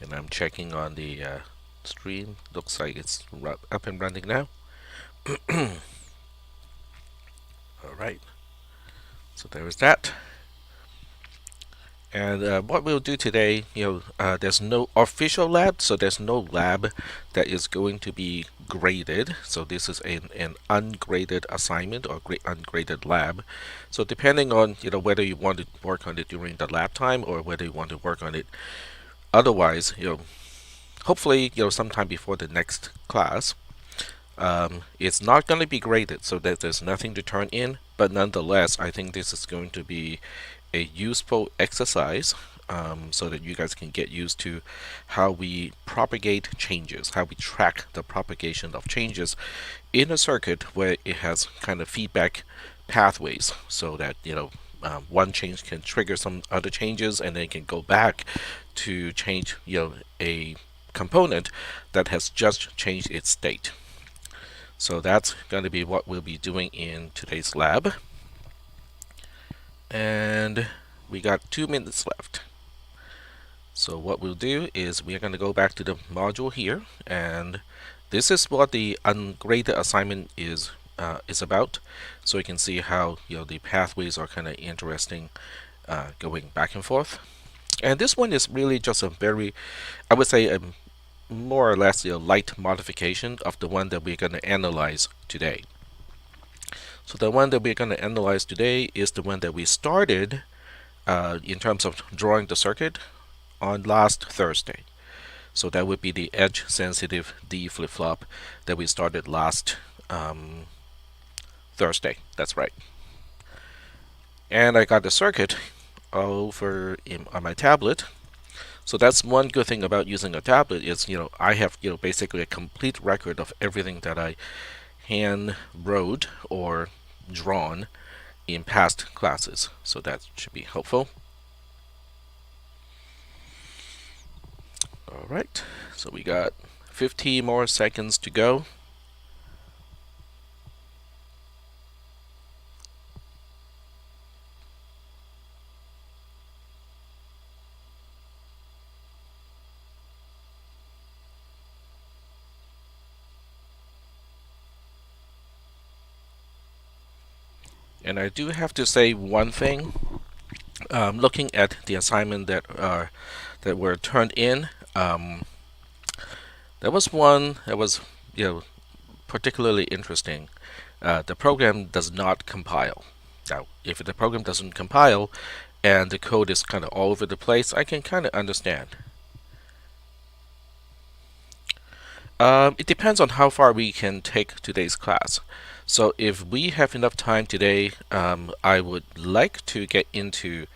And I'm checking on the stream. Looks like it's up and running now. All right. So there is that. And what we'll do today, there's no official lab, so there's no lab that is going to be graded. So this is an ungraded assignment or ungraded lab. So depending on whether you want to work on it during the lab time or whether you want to work on it otherwise, hopefully sometime before the next class. It's not going to be graded, so that there's nothing to turn in. But nonetheless, I think this is going to be a useful exercise so that you guys can get used to how we propagate changes, how we track the propagation of changes in a circuit where it has kind of feedback pathways, so that one change can trigger some other changes, and then can go back to change a component that has just changed its state. So that's going to be what we'll be doing in today's lab. And we got 2 minutes left. So what we'll do is we're going to go back to the module here, and this is what the ungraded assignment is about. So you can see how the pathways are kind of interesting, going back and forth. And this one is really just a very, I would say, a more or less a light modification of the one that we're going to analyze today. So the one that we're going to analyze today is the one that we started in terms of drawing the circuit on last Thursday. So that would be the edge sensitive D flip-flop that we started last Thursday. That's right. And I got the circuit over on my tablet. So that's one good thing about using a tablet is I have basically a complete record of everything that I hand wrote or drawn in past classes. So that should be helpful. All right, so we got 50 more seconds to go. And I do have to say one thing. Looking at the assignment that were turned in, there was one that was particularly interesting. The program does not compile. Now, if the program doesn't compile and the code is kind of all over the place, I can kind of understand. It depends on how far we can take today's class. So if we have enough time today, I would like to get into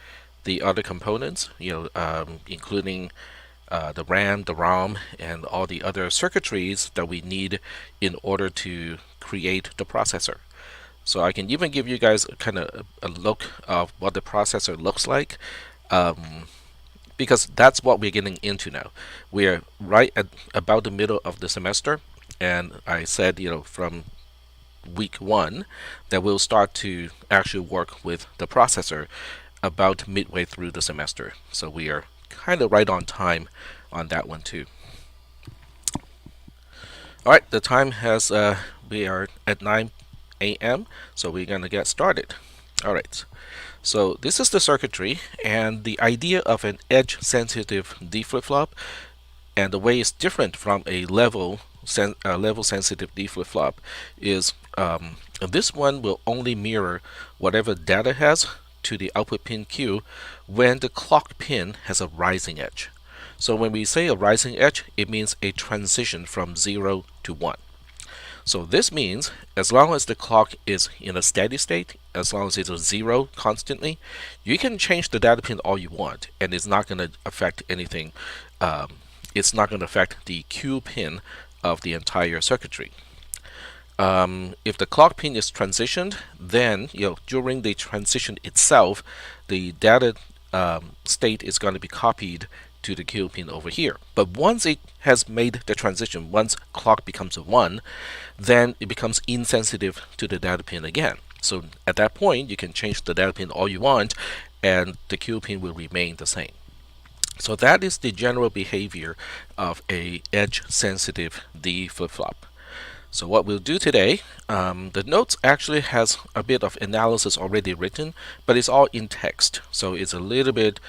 the other components, including the RAM, the ROM, and all the other circuitries that we need in order to create the processor. So I can even give you guys kind of a look of what the processor looks like, because that's what we're getting into now. We're right at about the middle of the semester, and I said, from week 1 that we'll start to actually work with the processor about midway through the semester. So we are kind of right on time on that one too. All right, the time has we are at 9 a.m. so we're gonna get started. All right, so this is the circuitry, and the idea of an edge sensitive D flip-flop and the way it's different from a level sensitive D flip-flop is this one will only mirror whatever data has to the output pin Q when the clock pin has a rising edge. So when we say a rising edge, it means a transition from 0 to 1. So this means as long as the clock is in a steady state, as long as it's a 0 constantly, you can change the data pin all you want, and it's not going to affect anything. It's not going to affect the Q pin of the entire circuitry. If the clock pin is transitioned, then during the transition itself, the data state is going to be copied to the Q pin over here. But once it has made the transition, once clock becomes a 1, then it becomes insensitive to the data pin again. So at that point, you can change the data pin all you want, and the Q pin will remain the same. So that is the general behavior of a edge-sensitive D flip-flop. So what we'll do today, the notes actually has a bit of analysis already written, but it's all in text. So it's a little bit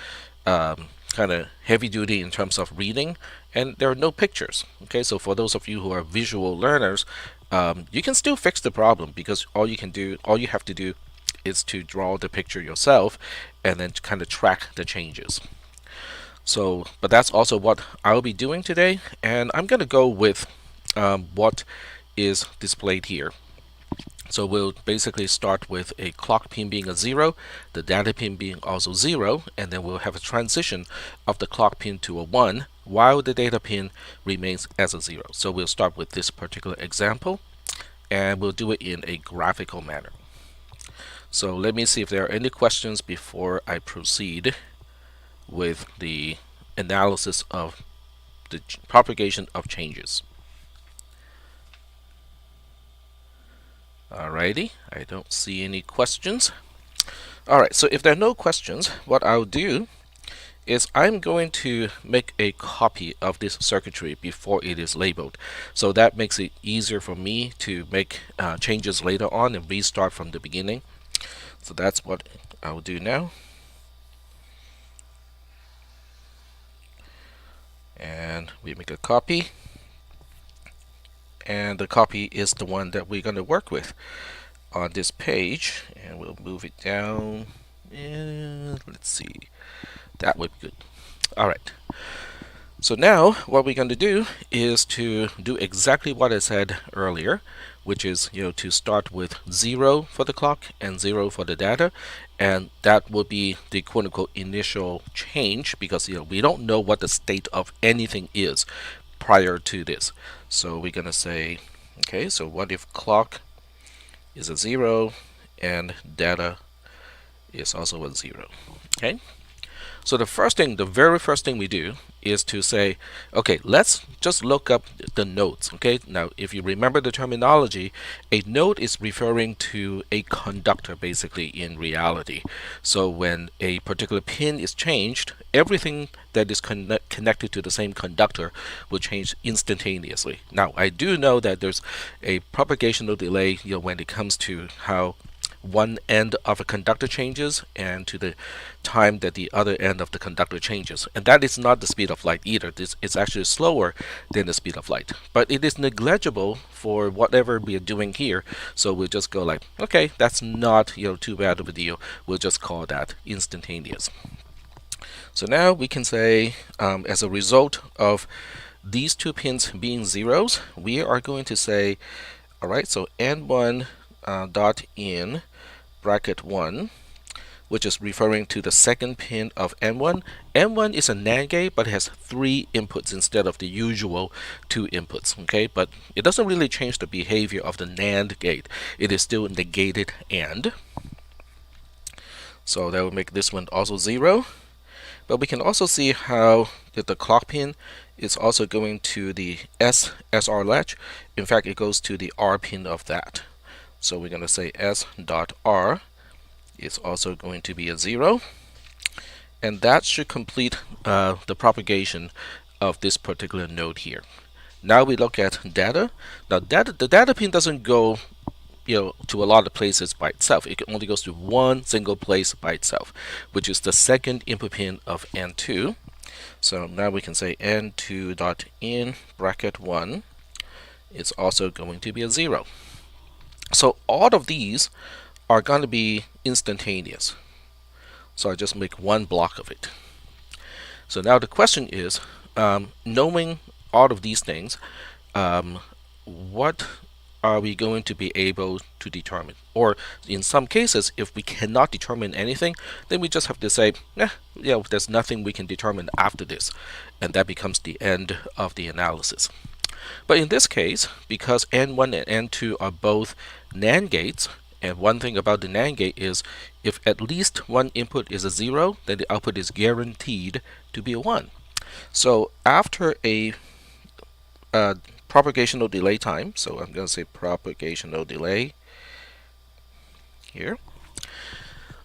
kind of heavy duty in terms of reading, and there are no pictures. Okay, so for those of you who are visual learners, you can still fix the problem, because all you have to do is to draw the picture yourself and then kind of track the changes. So, but that's also what I'll be doing today, and I'm going to go with what is displayed here. So we'll basically start with a clock pin being a 0, the data pin being also 0, and then we'll have a transition of the clock pin to a 1 while the data pin remains as a 0. So we'll start with this particular example, and we'll do it in a graphical manner. So let me see if there are any questions before I proceed with the analysis of the propagation of changes. Alrighty, I don't see any questions. Alright, so if there are no questions, what I'll do is I'm going to make a copy of this circuitry before it is labeled. So that makes it easier for me to make changes later on and restart from the beginning. So that's what I'll do now. And we make a copy. And the copy is the one that we're going to work with on this page. And we'll move it down. And let's see. That would be good. Alright. So now what we're going to do is to do exactly what I said earlier, which is to start with 0 for the clock and 0 for the data, and that will be the quote-unquote initial change, because we don't know what the state of anything is prior to this. So we're going to say, okay, so what if clock is a 0 and data is also a 0? Okay. So the very first thing we do is to say, okay, let's just look up the nodes. Okay, now if you remember the terminology, a node is referring to a conductor basically in reality. So when a particular pin is changed, everything that is connected to the same conductor will change instantaneously. Now I do know that there's a propagational delay when it comes to how one end of a conductor changes and to the time that the other end of the conductor changes, and that is not the speed of light either. It's actually slower than the speed of light, but it is negligible for whatever we are doing here. So we'll just go like, okay, that's not too bad of a deal. We'll just call that instantaneous. So now we can say as a result of these two pins being zeros, we are going to say, all right, so n1 dot in bracket 1, which is referring to the second pin of N1. N1 is a NAND gate, but it has 3 inputs instead of the usual 2 inputs. Okay, but it doesn't really change the behavior of the NAND gate. It is still negated AND. So that will make this one also 0. But we can also see how the clock pin is also going to the SR latch. In fact, it goes to the R pin of that. So we're going to say S dot R is also going to be a 0, and that should complete the propagation of this particular node here. Now we look at data. Now the data pin doesn't go to a lot of places by itself. It only goes to one single place by itself, which is the second input pin of N2. So now we can say N2 dot in bracket 1 is also going to be a 0. So all of these are going to be instantaneous. So I just make one block of it. So now the question is, knowing all of these things, what are we going to be able to determine? Or in some cases, if we cannot determine anything, then we just have to say, there's nothing we can determine after this. And that becomes the end of the analysis. But in this case, because N1 and N2 are both NAND gates, and one thing about the NAND gate is if at least one input is a 0, then the output is guaranteed to be a 1. So after a propagational delay time, so I'm going to say propagational delay here,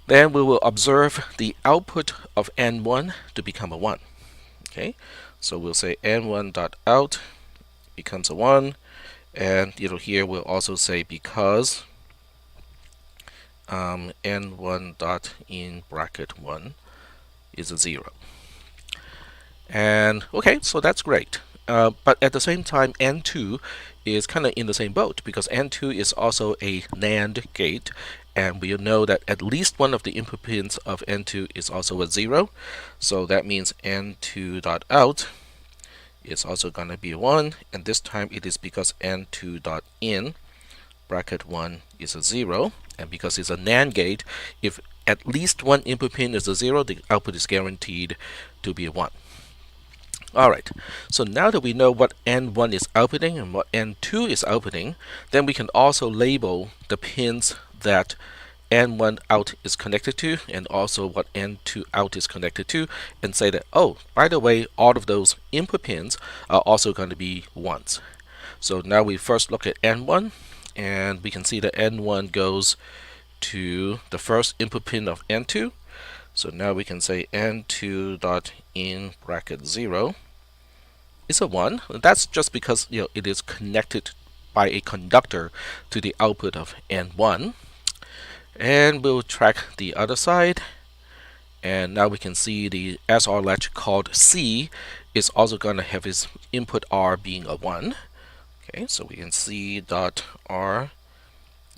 then we will observe the output of N1 to become a 1. Okay, so we'll say n1.out becomes a 1, and here we'll also say because n1 dot in bracket 1 is a 0. And okay, so that's great. But at the same time, N2 is kind of in the same boat because N2 is also a NAND gate, and we know that at least one of the input pins of N2 is also a 0. So that means N2.out is also going to be a 1, and this time it is because N2.in bracket 1 is a 0, and because it's a NAND gate, if at least one input pin is a 0, the output is guaranteed to be a 1. Alright, so now that we know what N1 is outputting and what N2 is outputting, then we can also label the pins that N1 out is connected to and also what N2 out is connected to, and say that, oh, by the way, all of those input pins are also going to be 1s. So now we first look at N1, and we can see that N1 goes to the first input pin of N2. So now we can say N2 dot in bracket 0 is a 1. That's just because it is connected by a conductor to the output of N1. And we'll track the other side, and now we can see the SR latch called C is also going to have its input R being a 1. Okay, so we can C dot R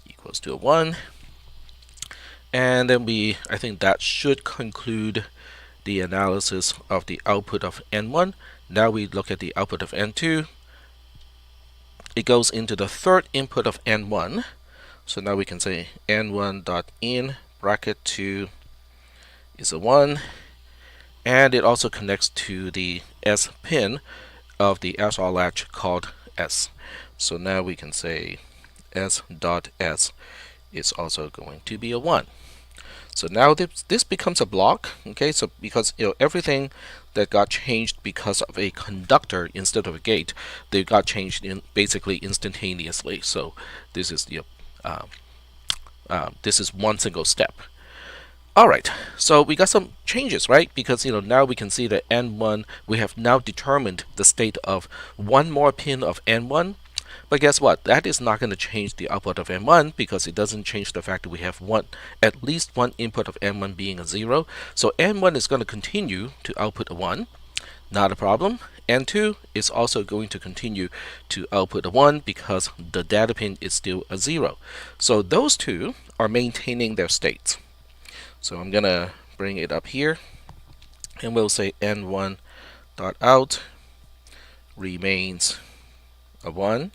equals to a 1. And then I think that should conclude the analysis of the output of N1. Now we look at the output of N2. It goes into the third input of N1. So now we can say N1 dot in bracket 2 is a 1. And it also connects to the S pin of the SR latch called S. So now we can say S dot S is also going to be a 1. So now this becomes a block, okay? So because everything that got changed because of a conductor instead of a gate, they got changed basically instantaneously. So this is this is one single step. All right, so we got some changes, right? Because now we can see that N1, we have now determined the state of one more pin of N1. But guess what? That is not going to change the output of N1 because it doesn't change the fact that we have at least one input of N1 being a 0. So N1 is going to continue to output a 1. Not a problem. N2 is also going to continue to output a 1 because the data pin is still a 0. So those two are maintaining their states. So I'm going to bring it up here, and we'll say N1.out remains a 1.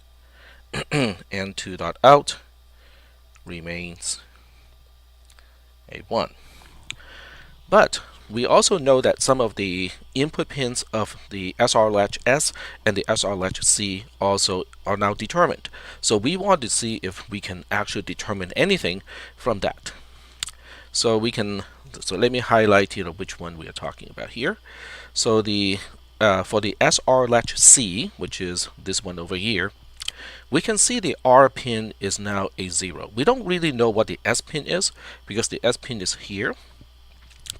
N2.out remains a 1. But we also know that some of the input pins of the SR latch S and the SR latch C also are now determined. So we want to see if we can actually determine anything from that. So let me highlight which one we are talking about here. So for the SR latch C, which is this one over here, we can see the R pin is now a 0. We don't really know what the S pin is because the S pin is here.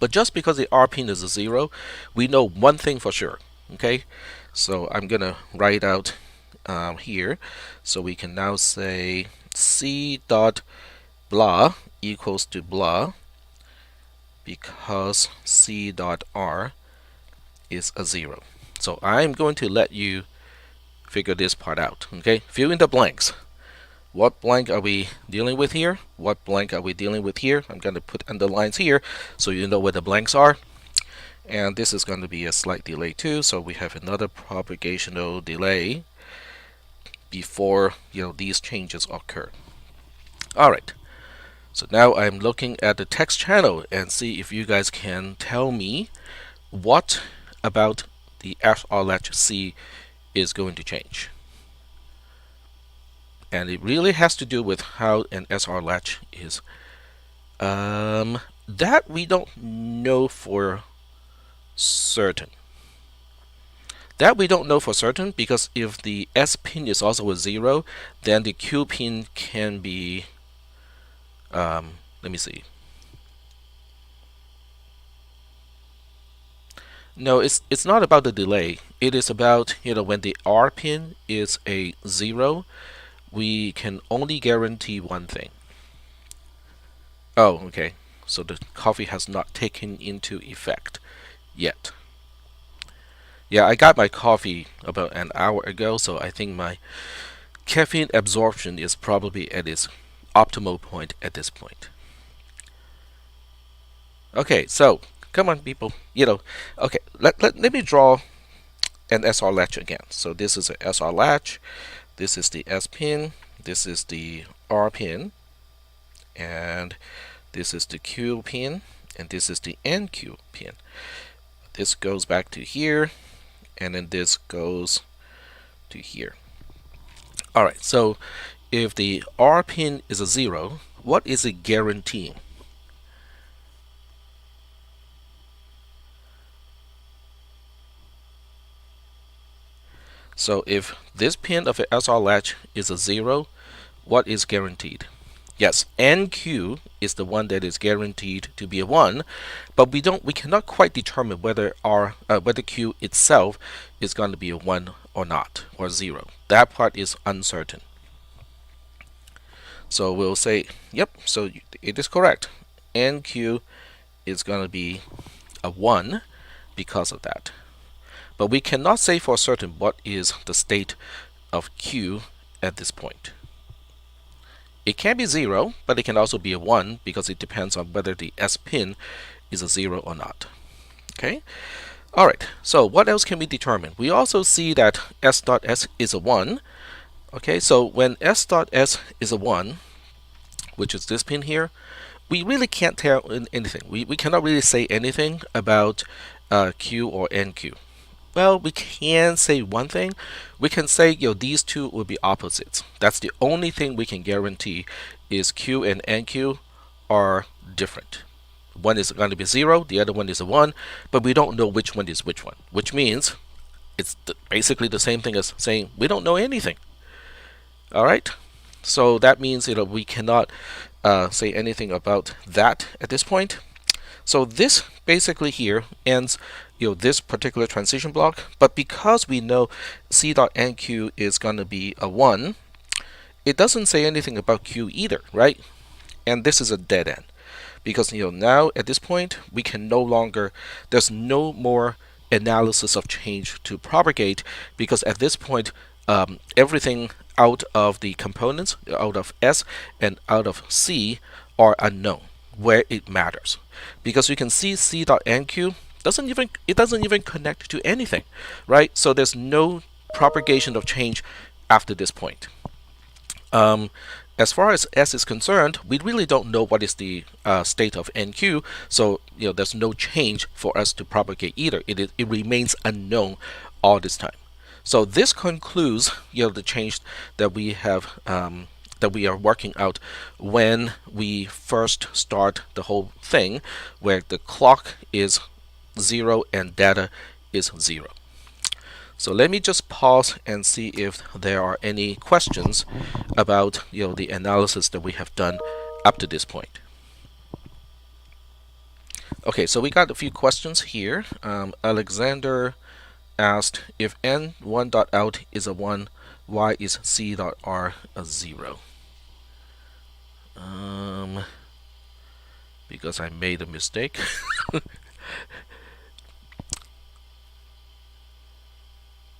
But just because the R pin is a 0, we know one thing for sure. Okay, so I'm gonna write out here. So we can now say C dot blah equals to blah because C dot R is a 0. So I'm going to let you figure this part out. Okay, fill in the blanks. What blank are we dealing with here? What blank are we dealing with here? I'm going to put underlines here so you know where the blanks are. And this is going to be a slight delay too, so we have another propagational delay before these changes occur. All right, so now I'm looking at the text channel and see if you guys can tell me what about the SR latch C is going to change. And it really has to do with how an SR latch is. That we don't know for certain. That we don't know for certain because if the S pin is also a 0, then the Q pin can be, let me see. No, it's not about the delay. It is about, when the R pin is a 0, we can only guarantee one thing. Oh, okay. So the coffee has not taken into effect yet. Yeah, I got my coffee about an hour ago, so I think my caffeine absorption is probably at its optimal point at this point. Okay, so come on, people. Okay, let me draw an SR latch again. So this is an SR latch. This is the S pin. This is the R pin. And this is the Q pin. And this is the NQ pin. This goes back to here. And then this goes to here. Alright, so if the R pin is a 0, what is it guaranteeing? So if this pin of the SR latch is a 0, what is guaranteed? Yes, NQ is the one that is guaranteed to be a 1, but we cannot quite determine whether whether Q itself is going to be a 1 or not, or 0. That part is uncertain. So we'll say, yep, so it is correct. NQ is going to be a 1 because of that. But we cannot say for certain what is the state of Q at this point. It can be 0, but it can also be a 1 because it depends on whether the S pin is a 0 or not. Okay? Alright, so what else can we determine? We also see that S.S is a 1. Okay, so when S.S is a 1, which is this pin here, we really can't tell anything. We cannot really say anything about Q or NQ. Well, we can say one thing. We can say, these two will be opposites. That's the only thing we can guarantee is Q and NQ are different. One is going to be 0, the other one is a 1, but we don't know which one is which one, which means it's basically the same thing as saying we don't know anything. All right? So that means we cannot say anything about that at this point. So this basically here ends this particular transition block, but because we know C.NQ is going to be a 1, it doesn't say anything about Q either, right? And this is a dead end because now at this point we can no longer, there's no more analysis of change to propagate because at this point everything out of the components, out of S and out of C, are unknown where it matters, because you can see C.NQ doesn't even connect to anything, right? So there's no propagation of change after this point. As far as S is concerned, we really don't know what is the state of NQ, so there's no change for us to propagate either. It remains unknown all this time. So this concludes the change that we have that we are working out when we first start the whole thing, where the clock is 0 and data is 0. So let me just pause and see if there are any questions about the analysis that we have done up to this point. Okay, so we got a few questions here. Alexander asked, if n1.out is a 1, why is c.r a 0? Because I made a mistake.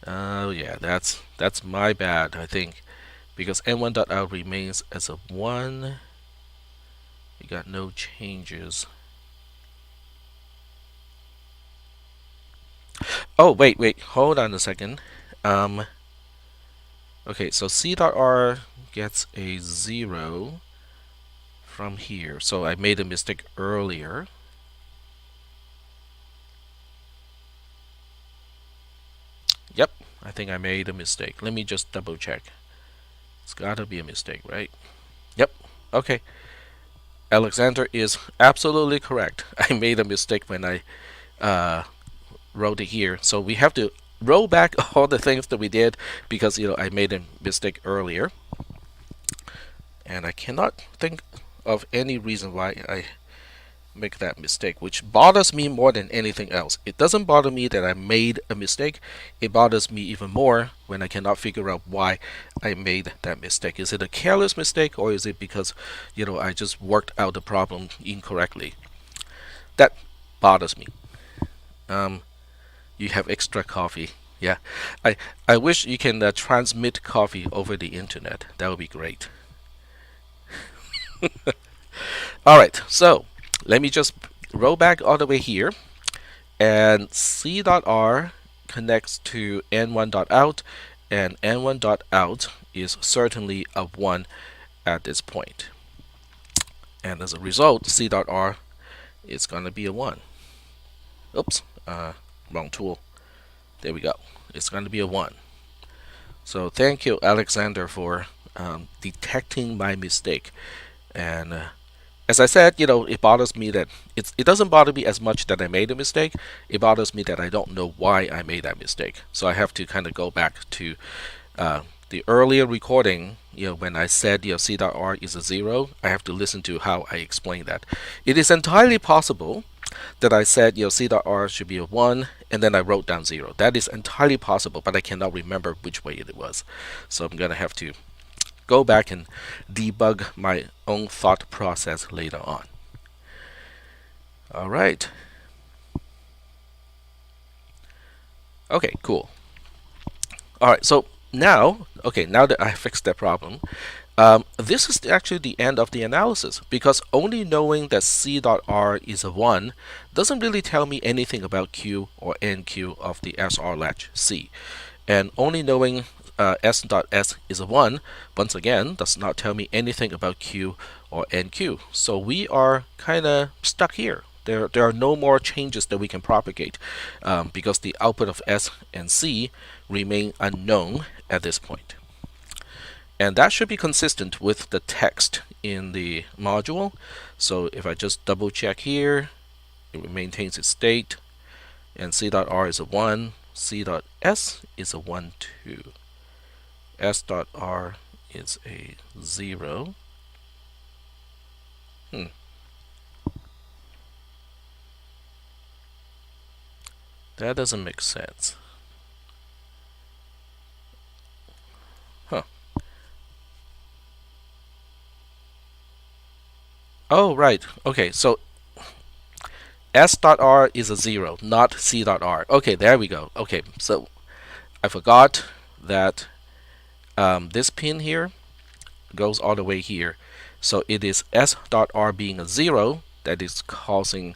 Oh yeah, that's my bad, I think, because n1.out remains as a 1. We got no changes. Oh wait, hold on a second. Okay, so c.r gets a 0 from here. So I made a mistake earlier. Yep, I think I made a mistake. Let me just double check. It's gotta be a mistake, right? Yep, okay. Alexander is absolutely correct. I made a mistake when I wrote it here. So we have to roll back all the things that we did because I made a mistake earlier. And I cannot think of any reason why I make that mistake, which bothers me more than anything else. It doesn't bother me that I made a mistake. It bothers me even more when I cannot figure out why I made that mistake. Is it a careless mistake, or is it because I just worked out the problem incorrectly? That bothers me. You have extra coffee. Yeah, I wish you can transmit coffee over the internet. That would be great. All right, so let me just roll back all the way here, and C.R connects to N1.out, and N1.out is certainly a 1 at this point. And as a result, C.R is going to be a 1. Oops, wrong tool. There we go. It's going to be a 1. So thank you, Alexander, for detecting my mistake. And as I said, it bothers me that it doesn't bother me as much that I made a mistake. It bothers me that I don't know why I made that mistake. So I have to kind of go back to the earlier recording, when I said C.R is a 0. I have to listen to how I explained that. It is entirely possible that I said C.R should be a 1, and then I wrote down 0. That is entirely possible, but I cannot remember which way it was. So I'm going to have to go back and debug my own thought process later on. All right. Okay, cool. All right, so now that I fixed that problem, this is actually the end of the analysis, because only knowing that C.R is a 1 doesn't really tell me anything about Q or NQ of the SR latch C. And only knowing S.S is a 1, once again, does not tell me anything about Q or NQ. So we are kind of stuck here. There are no more changes that we can propagate because the output of S and C remain unknown at this point. And that should be consistent with the text in the module. So if I just double check here, it maintains its state, and C.R is a 1, C.S is a 1 too. S.R is a 0. That doesn't make sense. Huh. Oh, right. Okay, so S.R is a 0, not C.R. Okay, there we go. Okay, so I forgot that this pin here goes all the way here. So it is S.R being a 0 that is causing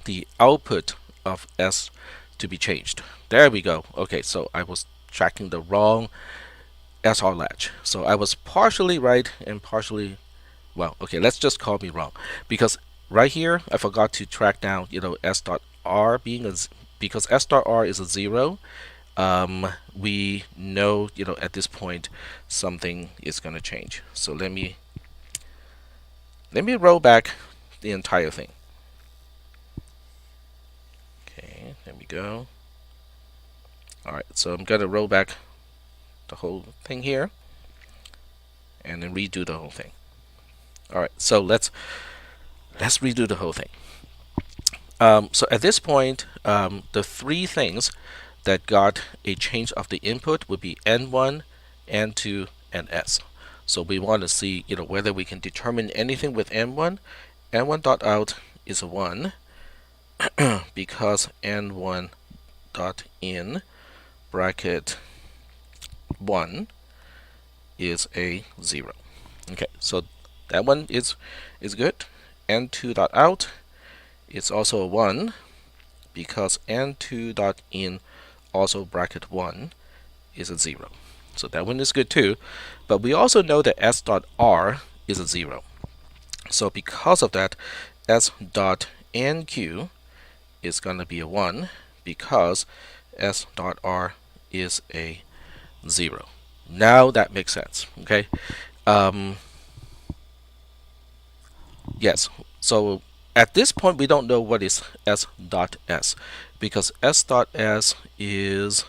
the output of S to be changed. There we go. Okay, so I was tracking the wrong SR latch. So I was partially right and partially, well, okay, let's just call me wrong. Because right here, I forgot to track down, S.R being a, because S.R is a 0. We know, at this point, something is going to change. So let me roll back the entire thing. Okay, there we go. All right, so I'm going to roll back the whole thing here and then redo the whole thing. All right, so let's redo the whole thing. So at this point, the three things that got a change of the input would be N1, N2, and S. So we want to see, whether we can determine anything with N1. N1.out is a 1 because N1.in bracket 1 is a 0. Okay, so that one is good. N2.out is also a 1 because N2.in also bracket 1 is a 0. So that one is good too. But we also know that S.R is a 0. So because of that, S.NQ is going to be a 1 because S.R is a 0. Now that makes sense. Okay. Yes. So at this point, we don't know what is S.S because S.S is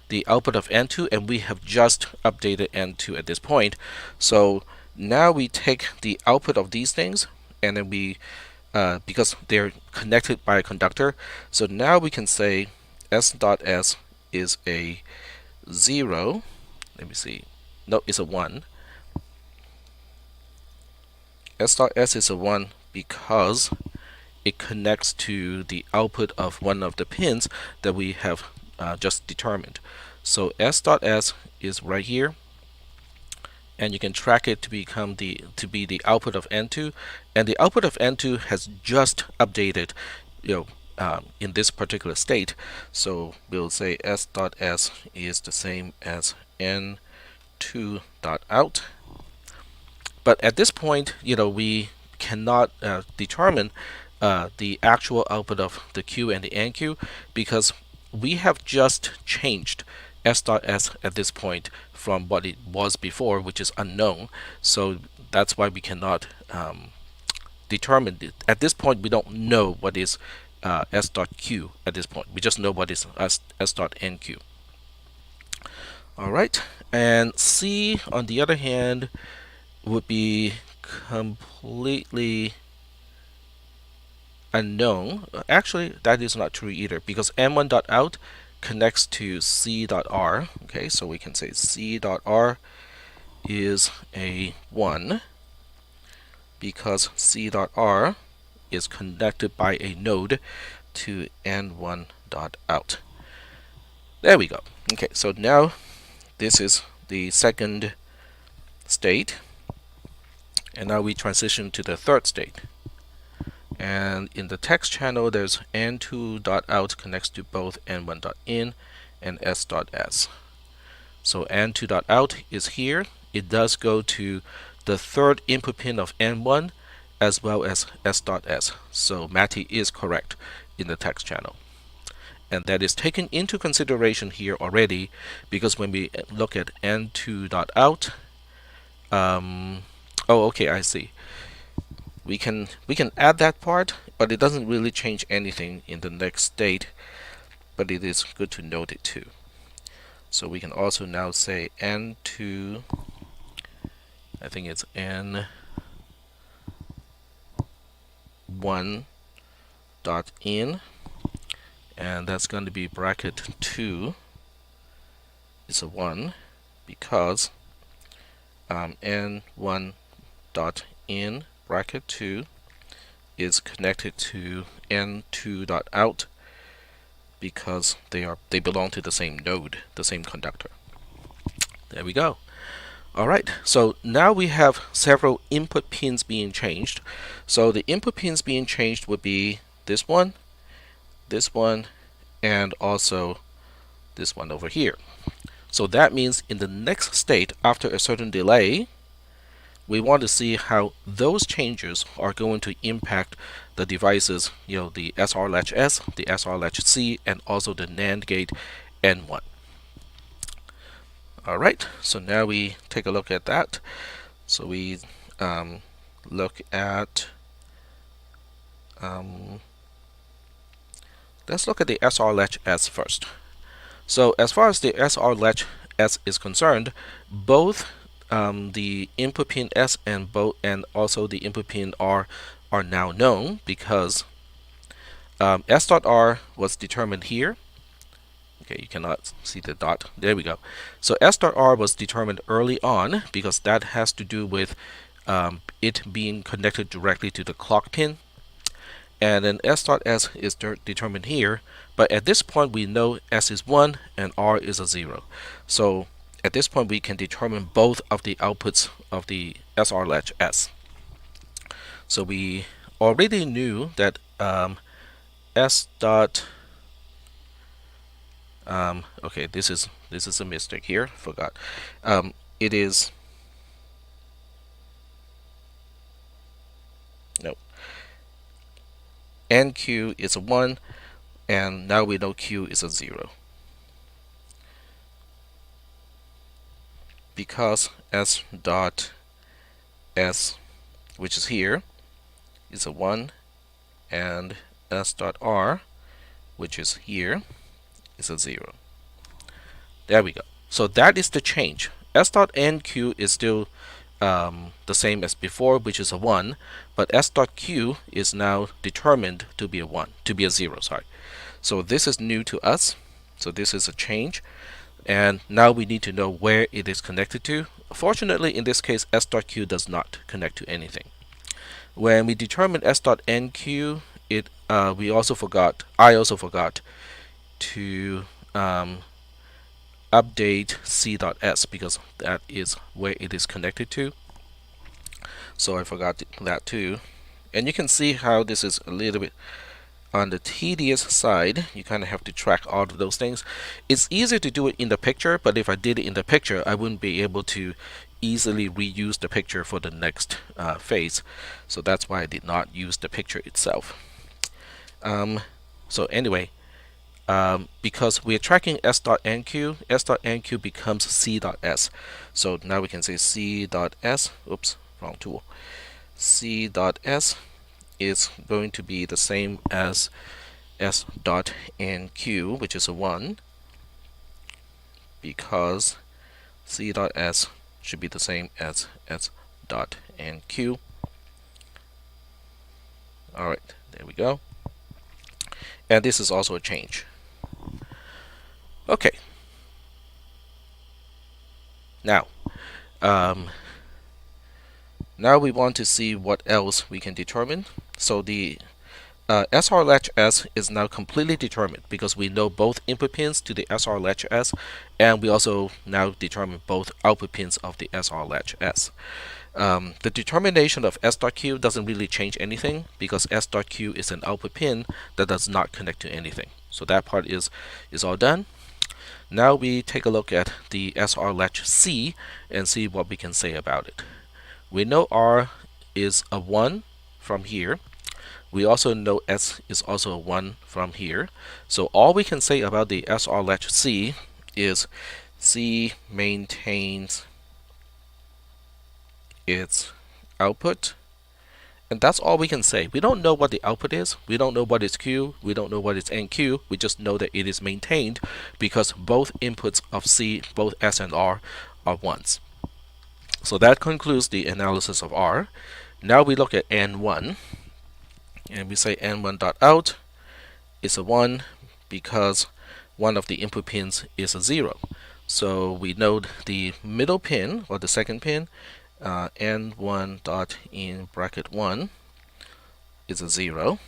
the output of N2, and we have just updated N2 at this point. So now we take the output of these things and then we because they're connected by a conductor, so now we can say s dot s is a 0. Let me see. No, it's a 1. S dot s is a 1 because it connects to the output of one of the pins that we have just determined. So s dot s is right here, and you can track it to be the output of N2, and the output of N2 has just updated, in this particular state. So we'll say s dot s is the same as N2 dot out. But at this point, we cannot determine the actual output of the Q and the NQ because we have just changed s dot s at this point from what it was before, which is unknown. So that's why we cannot determine it. At this point, we don't know what is s dot q at this point. We just know what is s dot nq. All right, and C, on the other hand, would be completely unknown. Actually, that is not true either because n1.out connects to c.r. Okay, so we can say c.r is a 1 because c.r is connected by a node to n1.out. There we go. Okay, so now this is the second state, and now we transition to the third state. And in the text channel, there's n2.out connects to both n1.in and s.s. So n2.out is here. It does go to the third input pin of n1 as well as s.s. So Matty is correct in the text channel. And that is taken into consideration here already because when we look at n2.out, oh, okay, I see. We can add that part, but it doesn't really change anything in the next state, but it is good to note it too. So we can also now say n2, I think it's n1 dot in, and that's going to be bracket 2 is a 1 because n1 dot in bracket 2 is connected to n2 dot out because they belong to the same node, the same conductor. There we go. Alright, so now we have several input pins being changed. So the input pins being changed would be this one, and also this one over here. So that means in the next state, after a certain delay, we want to see how those changes are going to impact the devices, the SR latch S, the SR latch C, and also the NAND gate N1. Alright, so now we take a look at that. So we look at, let's look at the SR latch S first. So as far as the SR latch S is concerned, both the input pin S and also the input pin R are now known because S.R was determined here. Okay, you cannot see the dot. There we go. So S.R was determined early on because that has to do with it being connected directly to the clock pin. And then S.S is determined here, but at this point we know S is 1 and R is a 0. So at this point we can determine both of the outputs of the SR latch S. So we already knew that S dot okay, this is a mistake here, forgot. It is no, NQ is a 1, and now we know Q is a 0. Because S dot S, which is here, is a 1, and S dot R, which is here, is a 0. There we go. So that is the change. S dot NQ is still the same as before, which is a 1, but s dot q is now determined to be a 1, to be a 0, sorry. So this is new to us. So this is a change. And now we need to know where it is connected to. Fortunately, in this case, s dot q does not connect to anything. When we determine s dot nq, I also forgot to update c.s because that is where it is connected to. So I forgot that too. And you can see how this is a little bit on the tedious side. You kind of have to track all of those things. It's easier to do it in the picture, but if I did it in the picture, I wouldn't be able to easily reuse the picture for the next phase. So that's why I did not use the picture itself. So anyway, because we're tracking s.nq, s.nq becomes c.s. So now we can say c.s, oops, wrong tool. c.s is going to be the same as s.nq, which is a 1, because c.s should be the same as s.nq. Alright, there we go. And this is also a change. Okay. Now we want to see what else we can determine. So the SR latch S is now completely determined because we know both input pins to the SR latch S, and we also now determine both output pins of the SR latch S. The determination of S.Q doesn't really change anything because S.Q is an output pin that does not connect to anything. So that part is all done. Now we take a look at the SR latch C and see what we can say about it. We know R is a 1 from here. We also know S is also a 1 from here. So all we can say about the SR latch C is C maintains its output. And that's all we can say. We don't know what the output is. We don't know what is Q. We don't know what is NQ. We just know that it is maintained because both inputs of C, both S and R, are 1s. So that concludes the analysis of R. Now we look at N1. And we say N1.out is a 1 because one of the input pins is a 0. So we know the middle pin, or the second pin, N1 dot in bracket 1 is a 0,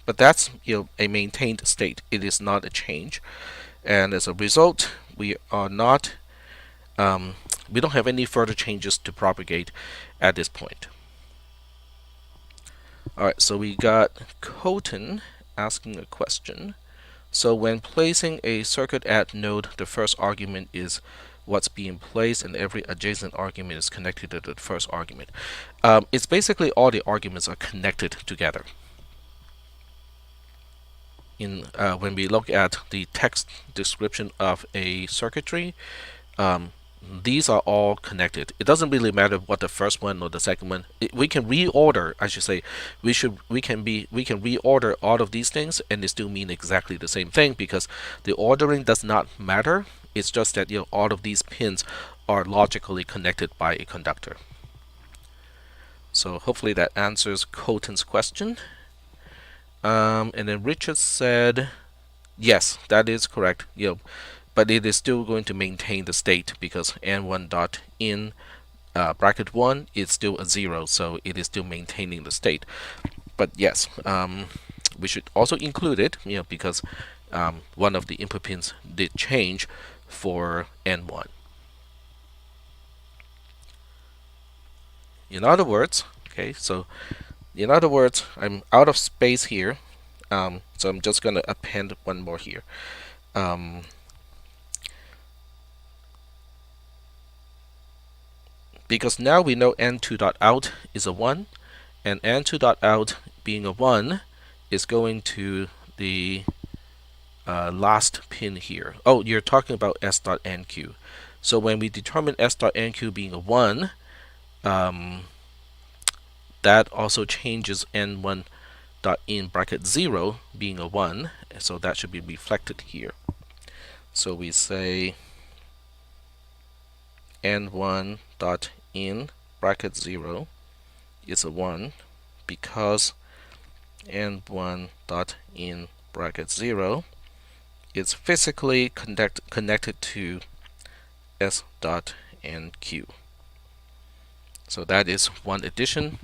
but that's a maintained state. It is not a change, and as a result, we are not we don't have any further changes to propagate at this point. Alright, so we got Colton asking a question. So when placing a circuit at node, the first argument is what's being placed, and every adjacent argument is connected to the first argument. It's basically all the arguments are connected together. When we look at the text description of a circuitry, these are all connected. It doesn't really matter what the first one or the second one. We can reorder, I should say. We can reorder all of these things, and they still mean exactly the same thing because the ordering does not matter. It's just that all of these pins are logically connected by a conductor. So hopefully that answers Colton's question. And then Richard said, yes, that is correct. But it is still going to maintain the state because N1 dot in bracket 1 is still a 0, so it is still maintaining the state. But yes, we should also include it, because one of the input pins did change for N1. In other words, I'm out of space here, so I'm just going to append one more here. Because now we know N2.out is a 1, and N2.out being a 1 is going to the last pin here. Oh, you're talking about S.NQ. So when we determine S.NQ being a 1, that also changes N1 dot in bracket 0 being a 1, so that should be reflected here. So we say N1 dot in bracket 0 is a 1 because n1 dot in bracket 0 is physically connected to s dot nq. So that is one addition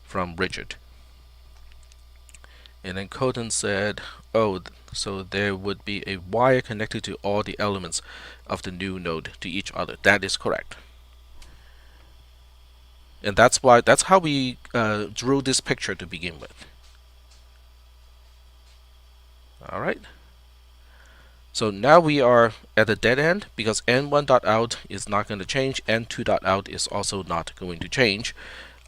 from Richard. And then Colton said, oh, so there would be a wire connected to all the elements of the new node to each other. That is correct. And that's how we drew this picture to begin with. All right. So now we are at a dead end because n1.out is not going to change, n2.out is also not going to change.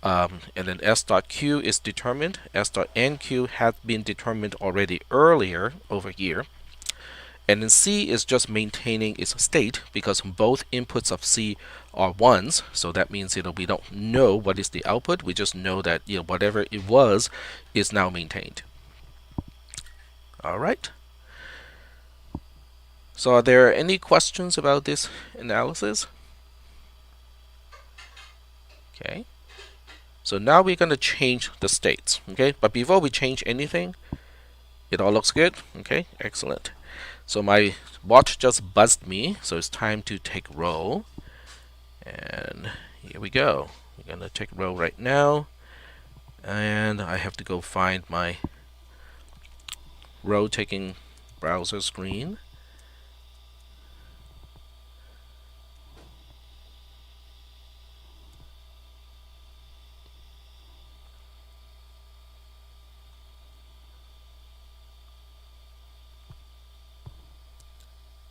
And then s.q is determined. s.nq had been determined already earlier over here. And then C is just maintaining its state because both inputs of C are 1s. So that means we don't know what is the output. We just know that whatever it was is now maintained. All right. So are there any questions about this analysis? Okay. So now we're going to change the states. Okay. But before we change anything, it all looks good. Okay. Excellent. So my watch just buzzed me. So it's time to take row. And here we go. We're going to take row right now. And I have to go find my row taking browser screen.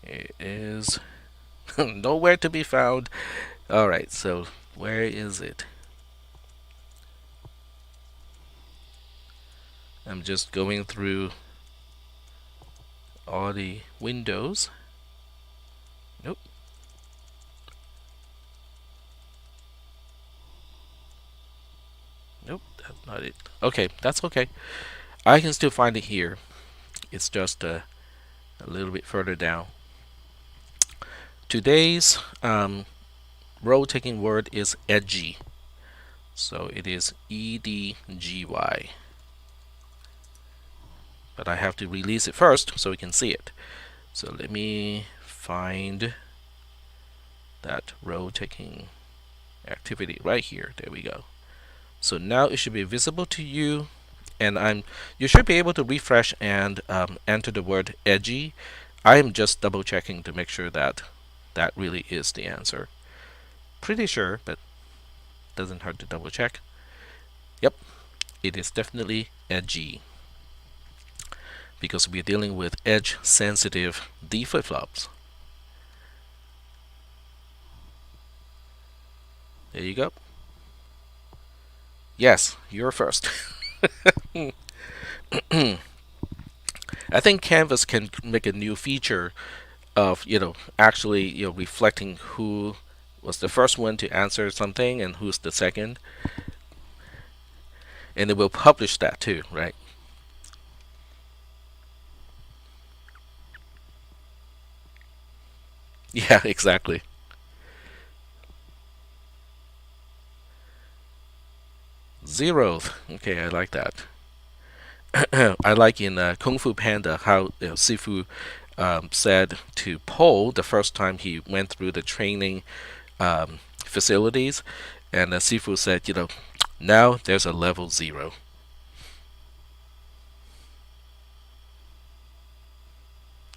It is nowhere to be found. Alright, so where is it? I'm just going through all the windows. Nope. Nope, that's not it. Okay, that's okay. I can still find it here. It's just a little bit further down. Today's row taking word is edgy. So it is EDGY. But I have to release it first so we can see it. So let me find that row taking activity right here. There we go. So now it should be visible to you, and you should be able to refresh and enter the word edgy. I am just double checking to make sure that that really is the answer. Pretty sure, but doesn't hurt to double check. Yep, it is definitely edgy because we're dealing with edge sensitive D flip-flops. There you go. Yes, you're first. I think Canvas can make a new feature of actually reflecting who was the first one to answer something and who's the second, and it will publish that too, right? Yeah, exactly. Zeroth. Okay, I like that. I like in Kung Fu Panda how Sifu said to Po the first time he went through the training facilities, and Sifu said, now there's a level 0.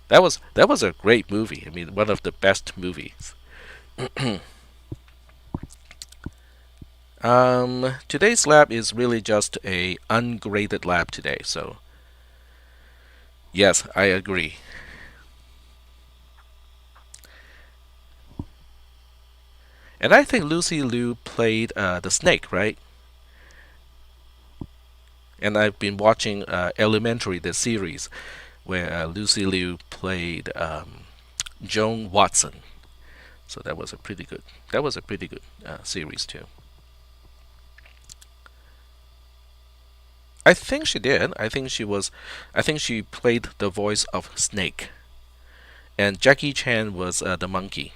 That was a great movie. I mean, one of the best movies. Today's lab is really just a ungraded lab today, so yes, I agree. And I think Lucy Liu played the snake, right? And I've been watching Elementary, the series, where Lucy Liu played Joan Watson. So that was a pretty good. That was a pretty good series too. I think she did. I think she played the voice of Snake, and Jackie Chan was the monkey.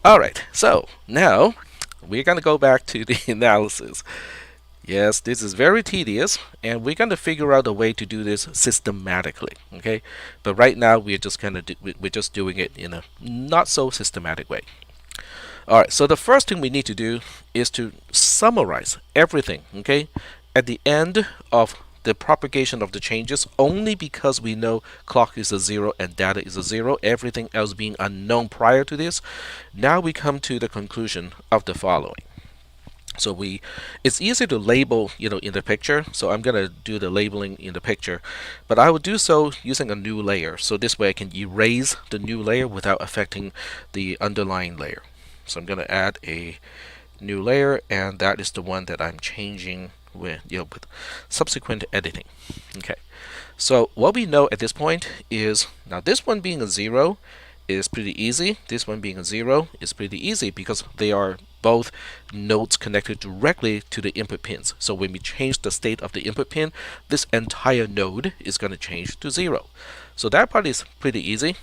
Alright, so now we're going to go back to the analysis. Yes, this is very tedious, and we're going to figure out a way to do this systematically. Okay, but right now we're just we're just doing it in a not so systematic way. All right, so the first thing we need to do is to summarize everything. Okay, at the end of the propagation of the changes, only because we know clock is a 0 and data is a 0, everything else being unknown prior to this, now we come to the conclusion of the following. So it's easy to label, in the picture. So I'm gonna do the labeling in the picture, but I will do so using a new layer. So this way I can erase the new layer without affecting the underlying layer. So I'm gonna add a new layer, and that is the one that I'm changing with subsequent editing. Okay. So what we know at this point is, now this one being a 0 is pretty easy. This one being a 0 is pretty easy because they are both nodes connected directly to the input pins. So when we change the state of the input pin, this entire node is going to change to 0. So that part is pretty easy.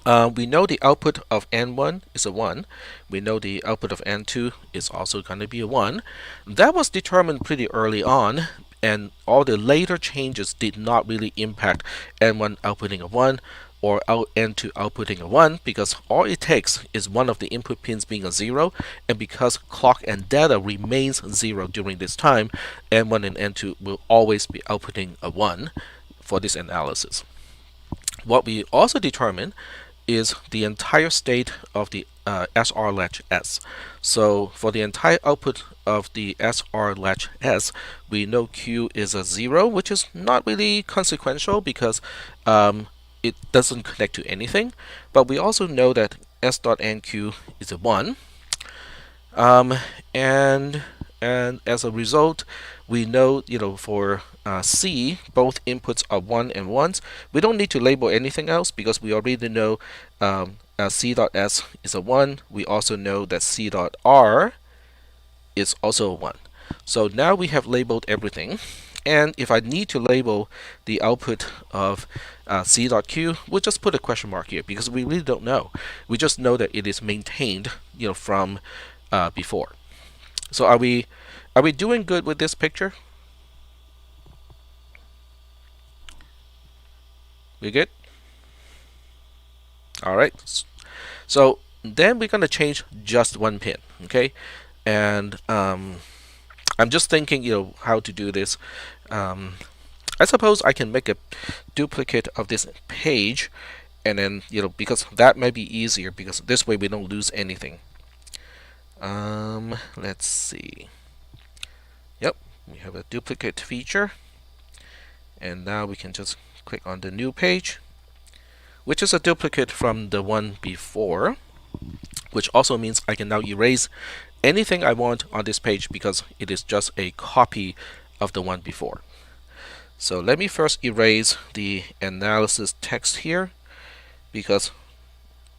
We know the output of N1 is a 1. We know the output of N2 is also going to be a 1. That was determined pretty early on, and all the later changes did not really impact N1 outputting a 1 or N2 outputting a 1, because all it takes is one of the input pins being a 0, and because clock and data remains 0 during this time, N1 and N2 will always be outputting a 1 for this analysis. What we also determine is the entire state of the SR latch S. So for the entire output of the SR latch S, we know Q is a 0, which is not really consequential because it doesn't connect to anything. But we also know that S.NQ is a 1. And as a result, we know, for C, both inputs are 1 and 1s. We don't need to label anything else because we already know C.S is a 1. We also know that C.R is also a 1. So now we have labeled everything. And if I need to label the output of C.Q, we'll just put a question mark here because we really don't know. We just know that it is maintained, from before. So are we doing good with this picture? We good? All right. So then we're going to change just one pin, okay? And I'm just thinking, how to do this. I suppose I can make a duplicate of this page, and then, because that might be easier, because this way we don't lose anything. Let's see. Yep, we have a duplicate feature, and now we can just click on the new page, which is a duplicate from the one before, which also means I can now erase anything I want on this page because it is just a copy of the one before. So let me first erase the analysis text here because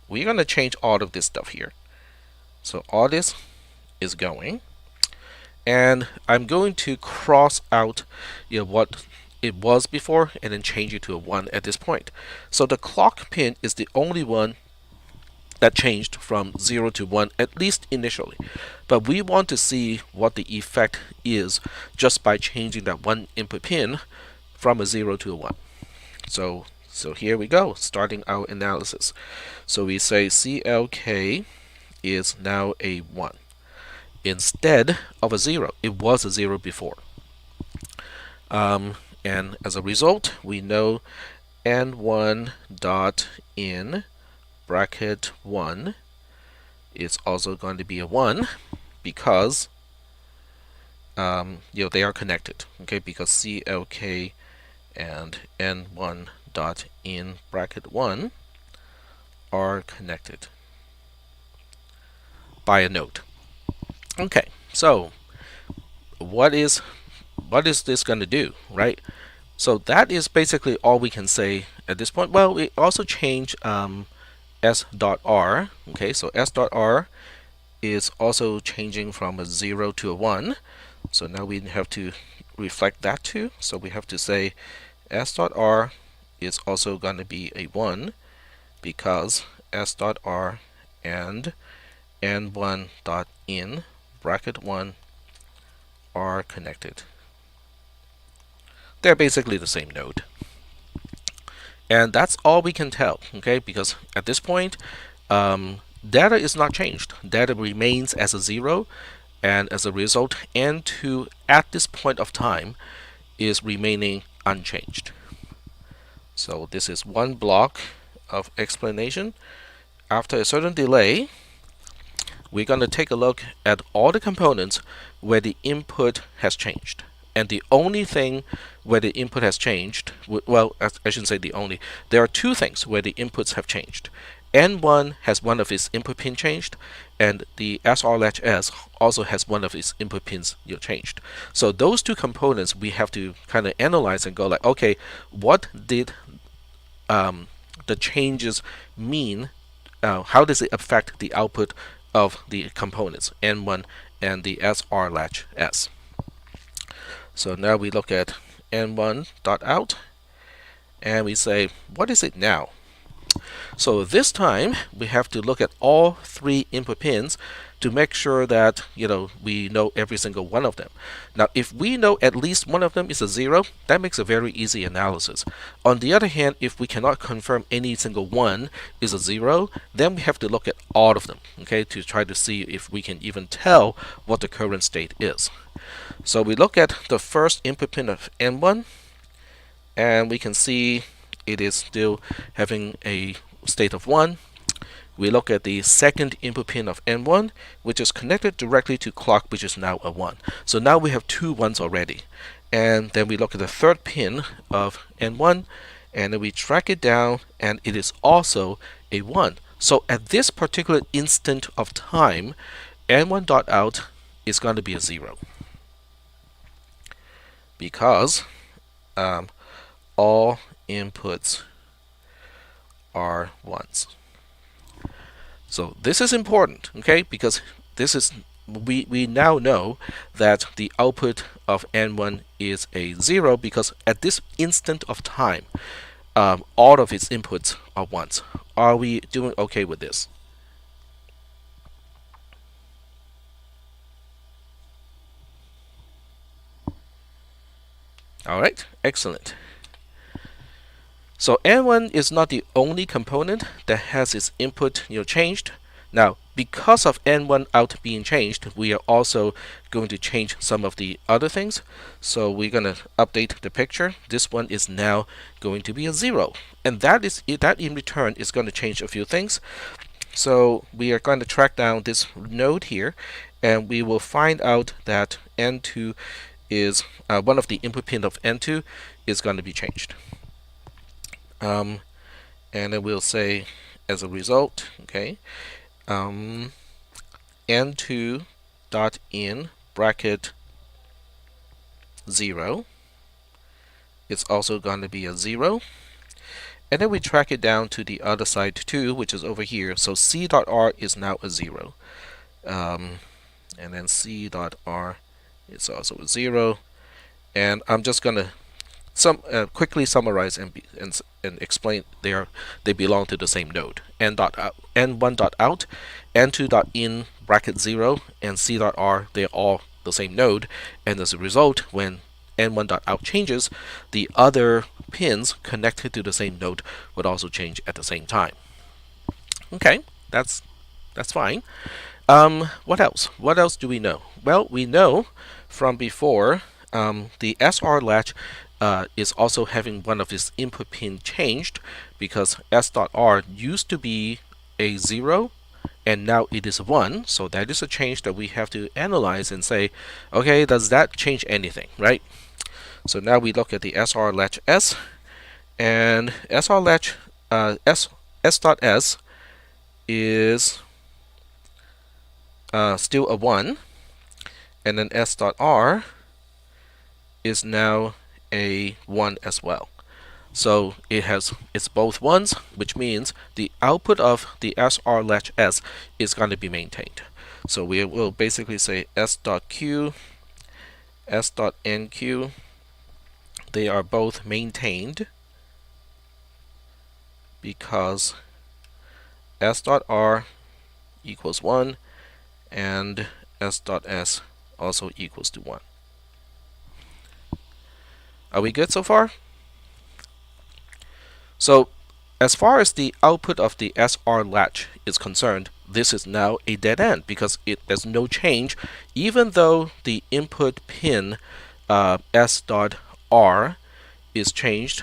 we're going to change all of this stuff here. So all this is going, and I'm going to cross out what it was before and then change it to a 1 at this point. So the clock pin is the only one that changed from 0 to 1, at least initially. But we want to see what the effect is just by changing that one input pin from a 0 to a 1. So here we go, starting our analysis. So we say CLK is now a 1 instead of a 0. It was a 0 before. And as a result, we know N1 dot in bracket 1 is also going to be a 1 because they are connected, okay? Because CLK and N1 dot in bracket 1 are connected by a node. Okay, so what is this going to do, right? So that is basically all we can say at this point. Well, we also change S.R. Okay, so S.R is also changing from a 0 to a 1. So now we have to reflect that too. So we have to say S.R is also going to be a 1 because s dot r and n1 dot in bracket 1 are connected. They're basically the same node. And that's all we can tell, okay? Because at this point, data is not changed. Data remains as a 0, and as a result, n2 at this point of time is remaining unchanged. So this is one block of explanation. After a certain delay, we're going to take a look at all the components where the input has changed. And the only thing where the input has changed, well, I shouldn't say the only, there are two things where the inputs have changed. N1 has one of its input pin changed, and the SR latch S also has one of its input pins changed. So those two components we have to kind of analyze and go like, okay, what did the changes mean? How does it affect the output of the components N1 and the SR latch S? So now we look at n1.out and we say, what is it now? So this time we have to look at all three input pins to make sure that we know every single one of them. Now if we know at least one of them is a 0, that makes a very easy analysis. On the other hand, if we cannot confirm any single one is a 0, then we have to look at all of them, okay, to try to see if we can even tell what the current state is. So we look at the first input pin of N1, and we can see it is still having a state of 1. We look at the second input pin of N1, which is connected directly to clock, which is now a 1. So now we have two 1s already. And then we look at the third pin of N1, and then we track it down, and it is also a 1. So at this particular instant of time, N1.out is going to be a 0. Because all inputs are 1s. So this is important, okay? Because this is we now know that the output of N1 is a 0 because at this instant of time, all of its inputs are 1s. Are we doing okay with this? All right, excellent. So N1 is not the only component that has its input changed. Now, because of N1 out being changed, we are also going to change some of the other things. So we're going to update the picture. This one is now going to be a 0. And that in return is going to change a few things. So we are going to track down this node here, and we will find out that N2 is one of the input pin of N2 is going to be changed. And then we'll say as a result, okay, n2 dot in bracket 0 it's also going to be a 0. And then we track it down to the other side too, which is over here. So c.r is now a 0. And then c.r is also a 0. And I'm just going to quickly summarize and explain they belong to the same node. n1.out, n2.in bracket 0, and c.r, they're all the same node. And as a result, when n1.out changes, the other pins connected to the same node would also change at the same time. Okay, that's fine. What else? What else do we know? Well, we know from before the SR latch is also having one of its input pin changed because S.R used to be a 0 and now it is 1. So that is a change that we have to analyze and say, okay, does that change anything, right? So now we look at the SR latch S, and SR latch S.S is still a 1, and then S.R is now a 1 as well. So it's both 1s, which means the output of the SR latch S is going to be maintained. So we will basically say S.Q, S.NQ, they are both maintained because s dot r equals 1 and s dot s also equals to 1. Are we good so far? So as far as the output of the SR latch is concerned, this is now a dead end because there's no change, even though the input pin S dot R is changed.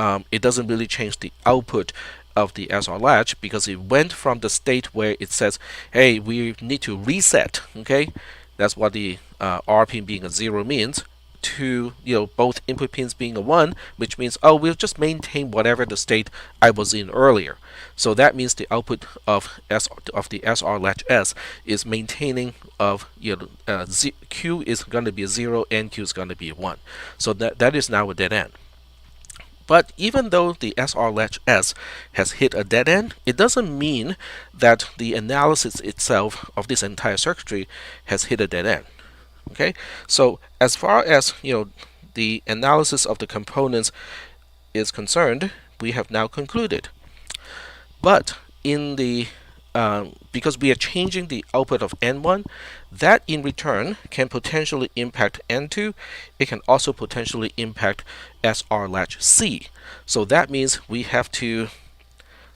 It doesn't really change the output of the SR latch because it went from the state where it says, hey, we need to reset, okay? That's what the R pin being a 0 means, to both input pins being a 1, which means, oh, we'll just maintain whatever the state I was in earlier. So that means the output of the SR latch S is maintaining of Q is going to be a 0 and Q is going to be a 1. So that is now a dead end. But even though the SR latch S has hit a dead end, it doesn't mean that the analysis itself of this entire circuitry has hit a dead end. Okay, so as far as the analysis of the components is concerned, we have now concluded. But in the because we are changing the output of N1, that in return can potentially impact N2. It can also potentially impact SR latch C. So that means we have to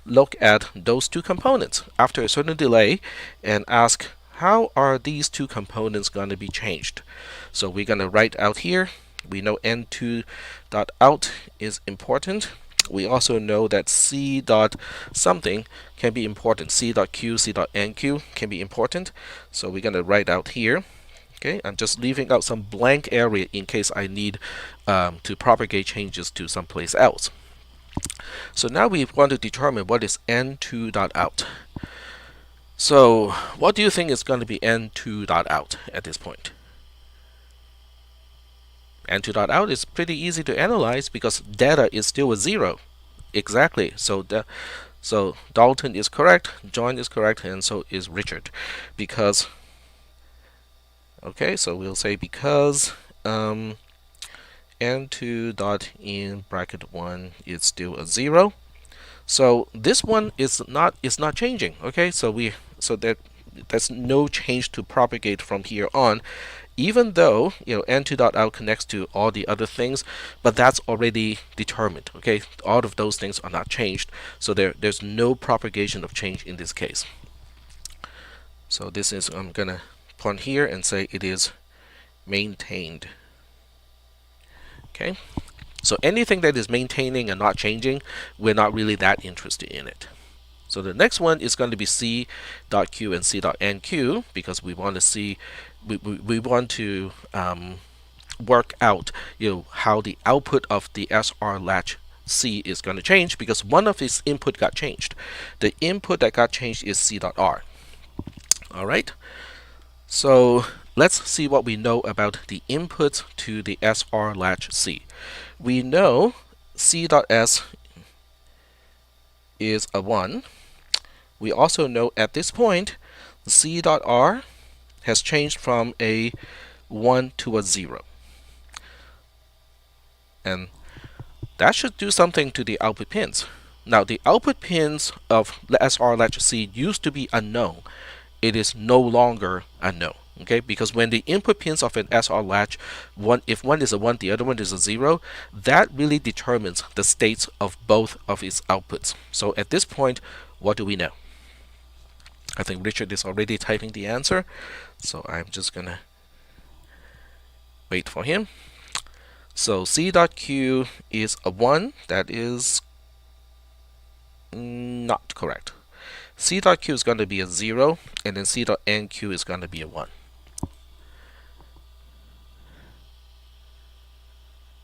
look at those two components after a certain delay and ask, how are these two components going to be changed? So we're going to write out here. We know N2.out is important. We also know that C dot something can be important. C.q, C.nq can be important. So we're going to write out here. Okay, I'm just leaving out some blank area in case I need to propagate changes to someplace else. So now we want to determine what is N2.out. So what do you think is going to be N2.out at this point? N2.out is pretty easy to analyze because data is still a 0. Exactly. So Dalton is correct, John is correct, and so is Richard. Because, okay, so we'll say because N2 dot in bracket 1 is still a 0. So this one is not changing. Okay, so there's no change to propagate from here on, even though N2.out connects to all the other things, but that's already determined. Okay, all of those things are not changed, so there's no propagation of change in this case. So this is, I'm gonna point here and say it is maintained. Okay. So anything that is maintaining and not changing, we're not really that interested in it. So the next one is going to be C.q and C.nq because we want to see, we want to work out how the output of the SR latch C is going to change because one of its input got changed. The input that got changed is C.r. All right. So let's see what we know about the inputs to the SR latch C. We know C.s is a 1. We also know at this point C.r has changed from a 1 to a 0. And that should do something to the output pins. Now the output pins of the SR latch C used to be unknown. It is no longer unknown. Okay, because when the input pins of an SR latch, if one is a 1, the other one is a 0, that really determines the states of both of its outputs. So at this point, what do we know? I think Richard is already typing the answer, so I'm just gonna wait for him. So C.q is a 1. That is not correct. C.q is going to be a 0, and then C.nq is going to be a 1.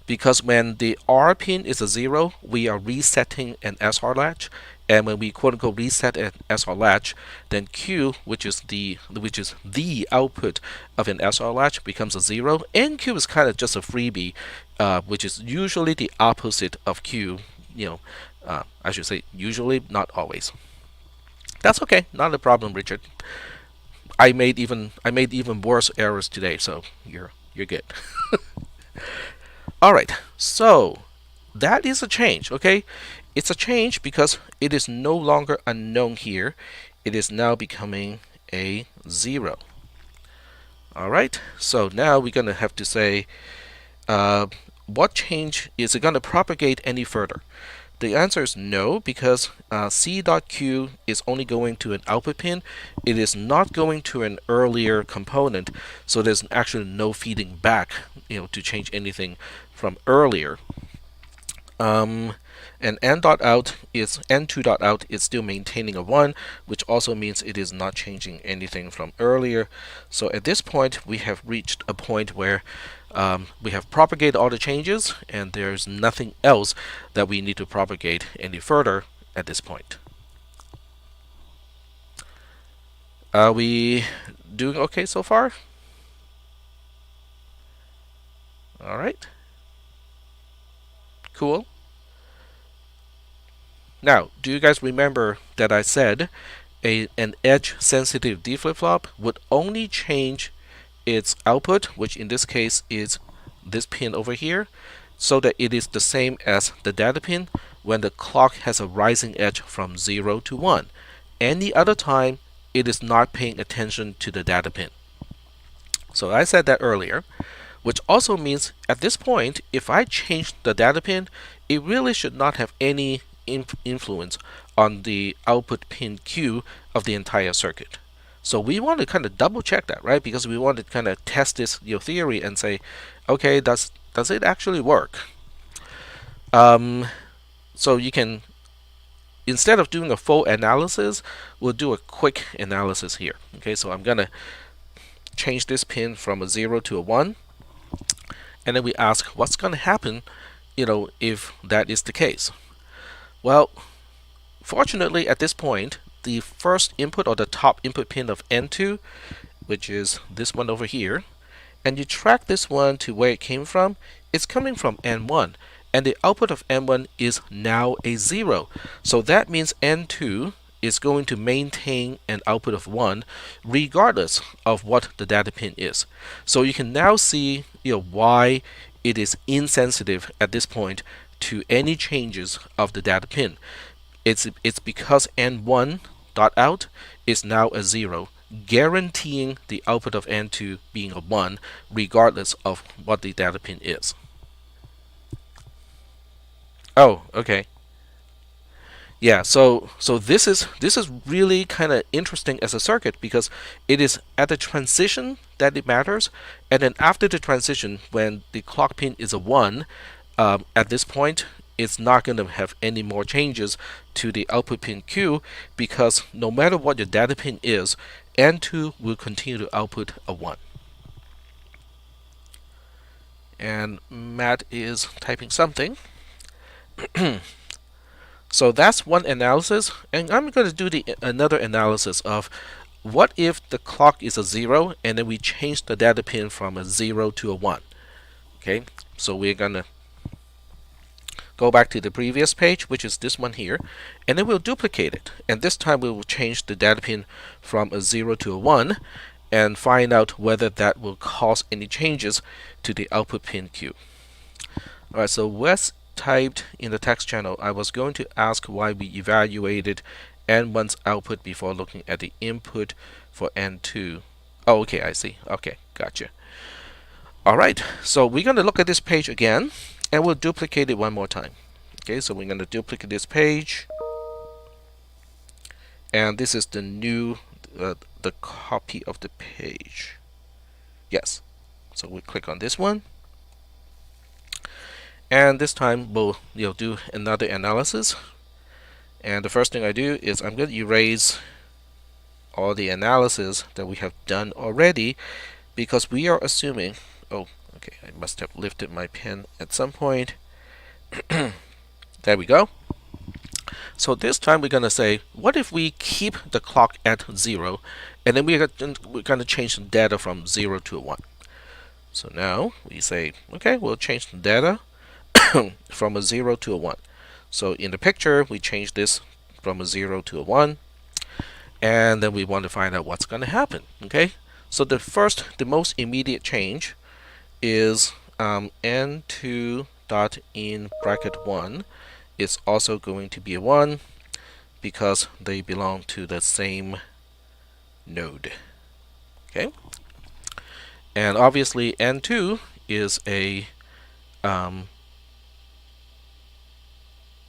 Because when the R pin is a 0, we are resetting an SR latch, and when we quote unquote reset an SR latch, then Q, which is the output of an SR latch, becomes a 0, and Q is kind of just a freebie, which is usually the opposite of Q. I should say usually, not always. That's okay, not a problem, Richard. I made even worse errors today, so you're good. All right, so that is a change. Okay, It's a change because it is no longer unknown here. It is now becoming a 0. Alright, so now we're going to have to say what change is it going to propagate any further? The answer is no, because C.Q is only going to an output pin. It is not going to an earlier component, so there's actually no feeding back, to change anything from earlier. And n.out is n2.out is still maintaining a 1, which also means it is not changing anything from earlier. So at this point, we have reached a point where we have propagated all the changes, and there's nothing else that we need to propagate any further at this point. Are we doing okay so far? All right. Cool. Now, do you guys remember that I said an edge-sensitive D flip-flop would only change its output, which in this case is this pin over here, so that it is the same as the data pin when the clock has a rising edge from 0 to 1. Any other time, it is not paying attention to the data pin. So I said that earlier, which also means at this point, if I change the data pin, it really should not have any influence on the output pin Q of the entire circuit. So we want to kind of double check that, right? Because we want to kind of test this theory and say, okay, does it actually work? So you can, instead of doing a full analysis, we'll do a quick analysis here. Okay, so I'm gonna change this pin from a 0 to a 1, and then we ask what's gonna happen, if that is the case. Well, fortunately at this point, the first input or the top input pin of N2, which is this one over here, and you track this one to where it came from, it's coming from N1, and the output of N1 is now a 0. So that means N2 is going to maintain an output of 1 regardless of what the data pin is. So you can now see why it is insensitive at this point to any changes of the data pin. It's because N1.out is now a 0, guaranteeing the output of N2 being a 1 regardless of what the data pin is. Oh, okay. Yeah, so this is really kind of interesting as a circuit, because it is at the transition that it matters, and then after the transition, when the clock pin is a 1, at this point it's not going to have any more changes to the output pin Q, because no matter what your data pin is, N2 will continue to output a 1. And Matt is typing something. So that's one analysis, and I'm going to do another analysis of what if the clock is a 0 and then we change the data pin from a 0 to a 1. Okay, so we're going to go back to the previous page, which is this one here, and then we'll duplicate it, and this time we will change the data pin from a 0 to a 1 and find out whether that will cause any changes to the output pin Q. Alright, so Wes typed in the text channel, I was going to ask why we evaluated N1's output before looking at the input for N2. Oh, okay, I see. Okay, gotcha. Alright, so we're going to look at this page again, and we'll duplicate it one more time. Okay, so we're going to duplicate this page, and this is the new the copy of the page. Yes, so we click on this one, and this time we'll do another analysis. And the first thing I do is I'm going to erase all the analysis that we have done already, because we are assuming, oh, okay, I must have lifted my pen at some point. There we go. So this time we're going to say, what if we keep the clock at 0, and then we're going to change the data from 0 to 1. So now we say, okay, we'll change the data from a 0 to a 1. So in the picture, we change this from a 0 to a 1, and then we want to find out what's going to happen. Okay, so the most immediate change is n2 dot in bracket 1 is also going to be a 1 because they belong to the same node. Okay, and obviously n2 is a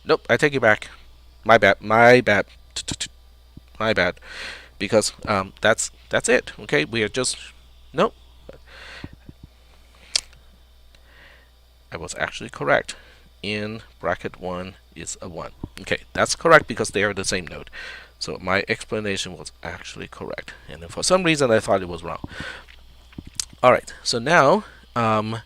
nope, I take it back. My bad. My bad. Because that's it. Okay, we are just nope. I was actually correct. In bracket 1 is a 1. Okay, that's correct because they are the same node. So my explanation was actually correct, and for some reason I thought it was wrong. All right, so now and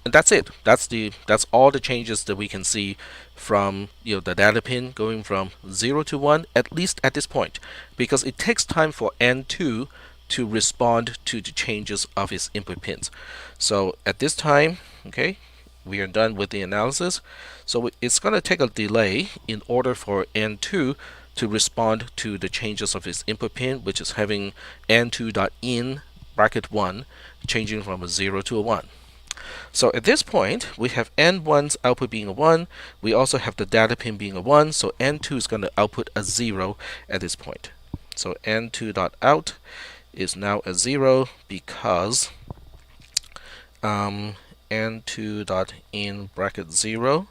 that's it. That's all the changes that we can see from the data pin going from 0 to 1, at least at this point, because it takes time for N2 to respond to the changes of its input pins. So at this time, okay, we are done with the analysis. So it's going to take a delay in order for N2 to respond to the changes of its input pin, which is having N2.in bracket 1 changing from a 0 to a 1. So at this point, we have N1's output being a 1. We also have the data pin being a 1. So N2 is going to output a 0 at this point. So N2.out is now a 0 because N2.in bracket 0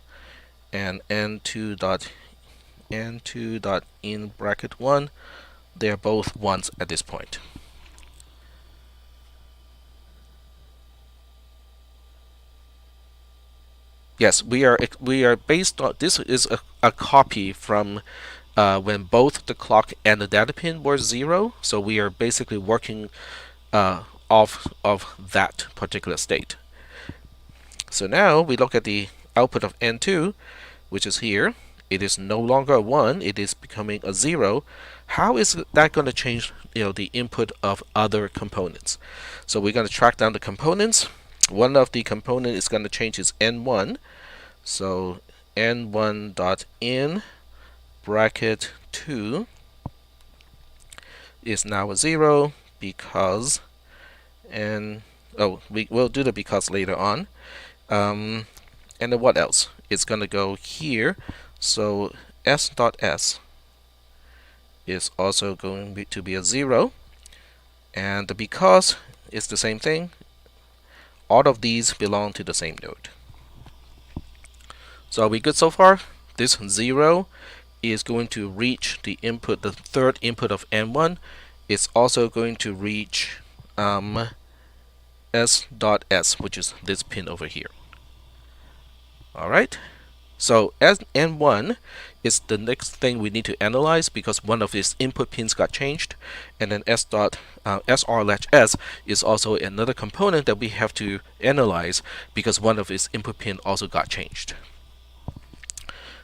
and N2.in bracket 1, they're both 1s at this point. Yes, we are based on this is a copy from when both the clock and the data pin were 0. So we are basically working off of that particular state. So now we look at the output of N2, which is here. It is no longer a 1. It is becoming a 0. How is that going to change the input of other components? So we're going to track down the components. One of the component is going to change its N1. So N1.in bracket 2 is now a 0 because we will do the because later on. And then what else? It's going to go here. So S.S is also going to be a 0. And the because is the same thing. All of these belong to the same node. So are we good so far? This 0 is going to reach the input, the third input of N1. It's also going to reach S.S, which is this pin over here. Alright, so as N1 is the next thing we need to analyze because one of its input pins got changed, and then SR-S is also another component that we have to analyze because one of its input pin also got changed.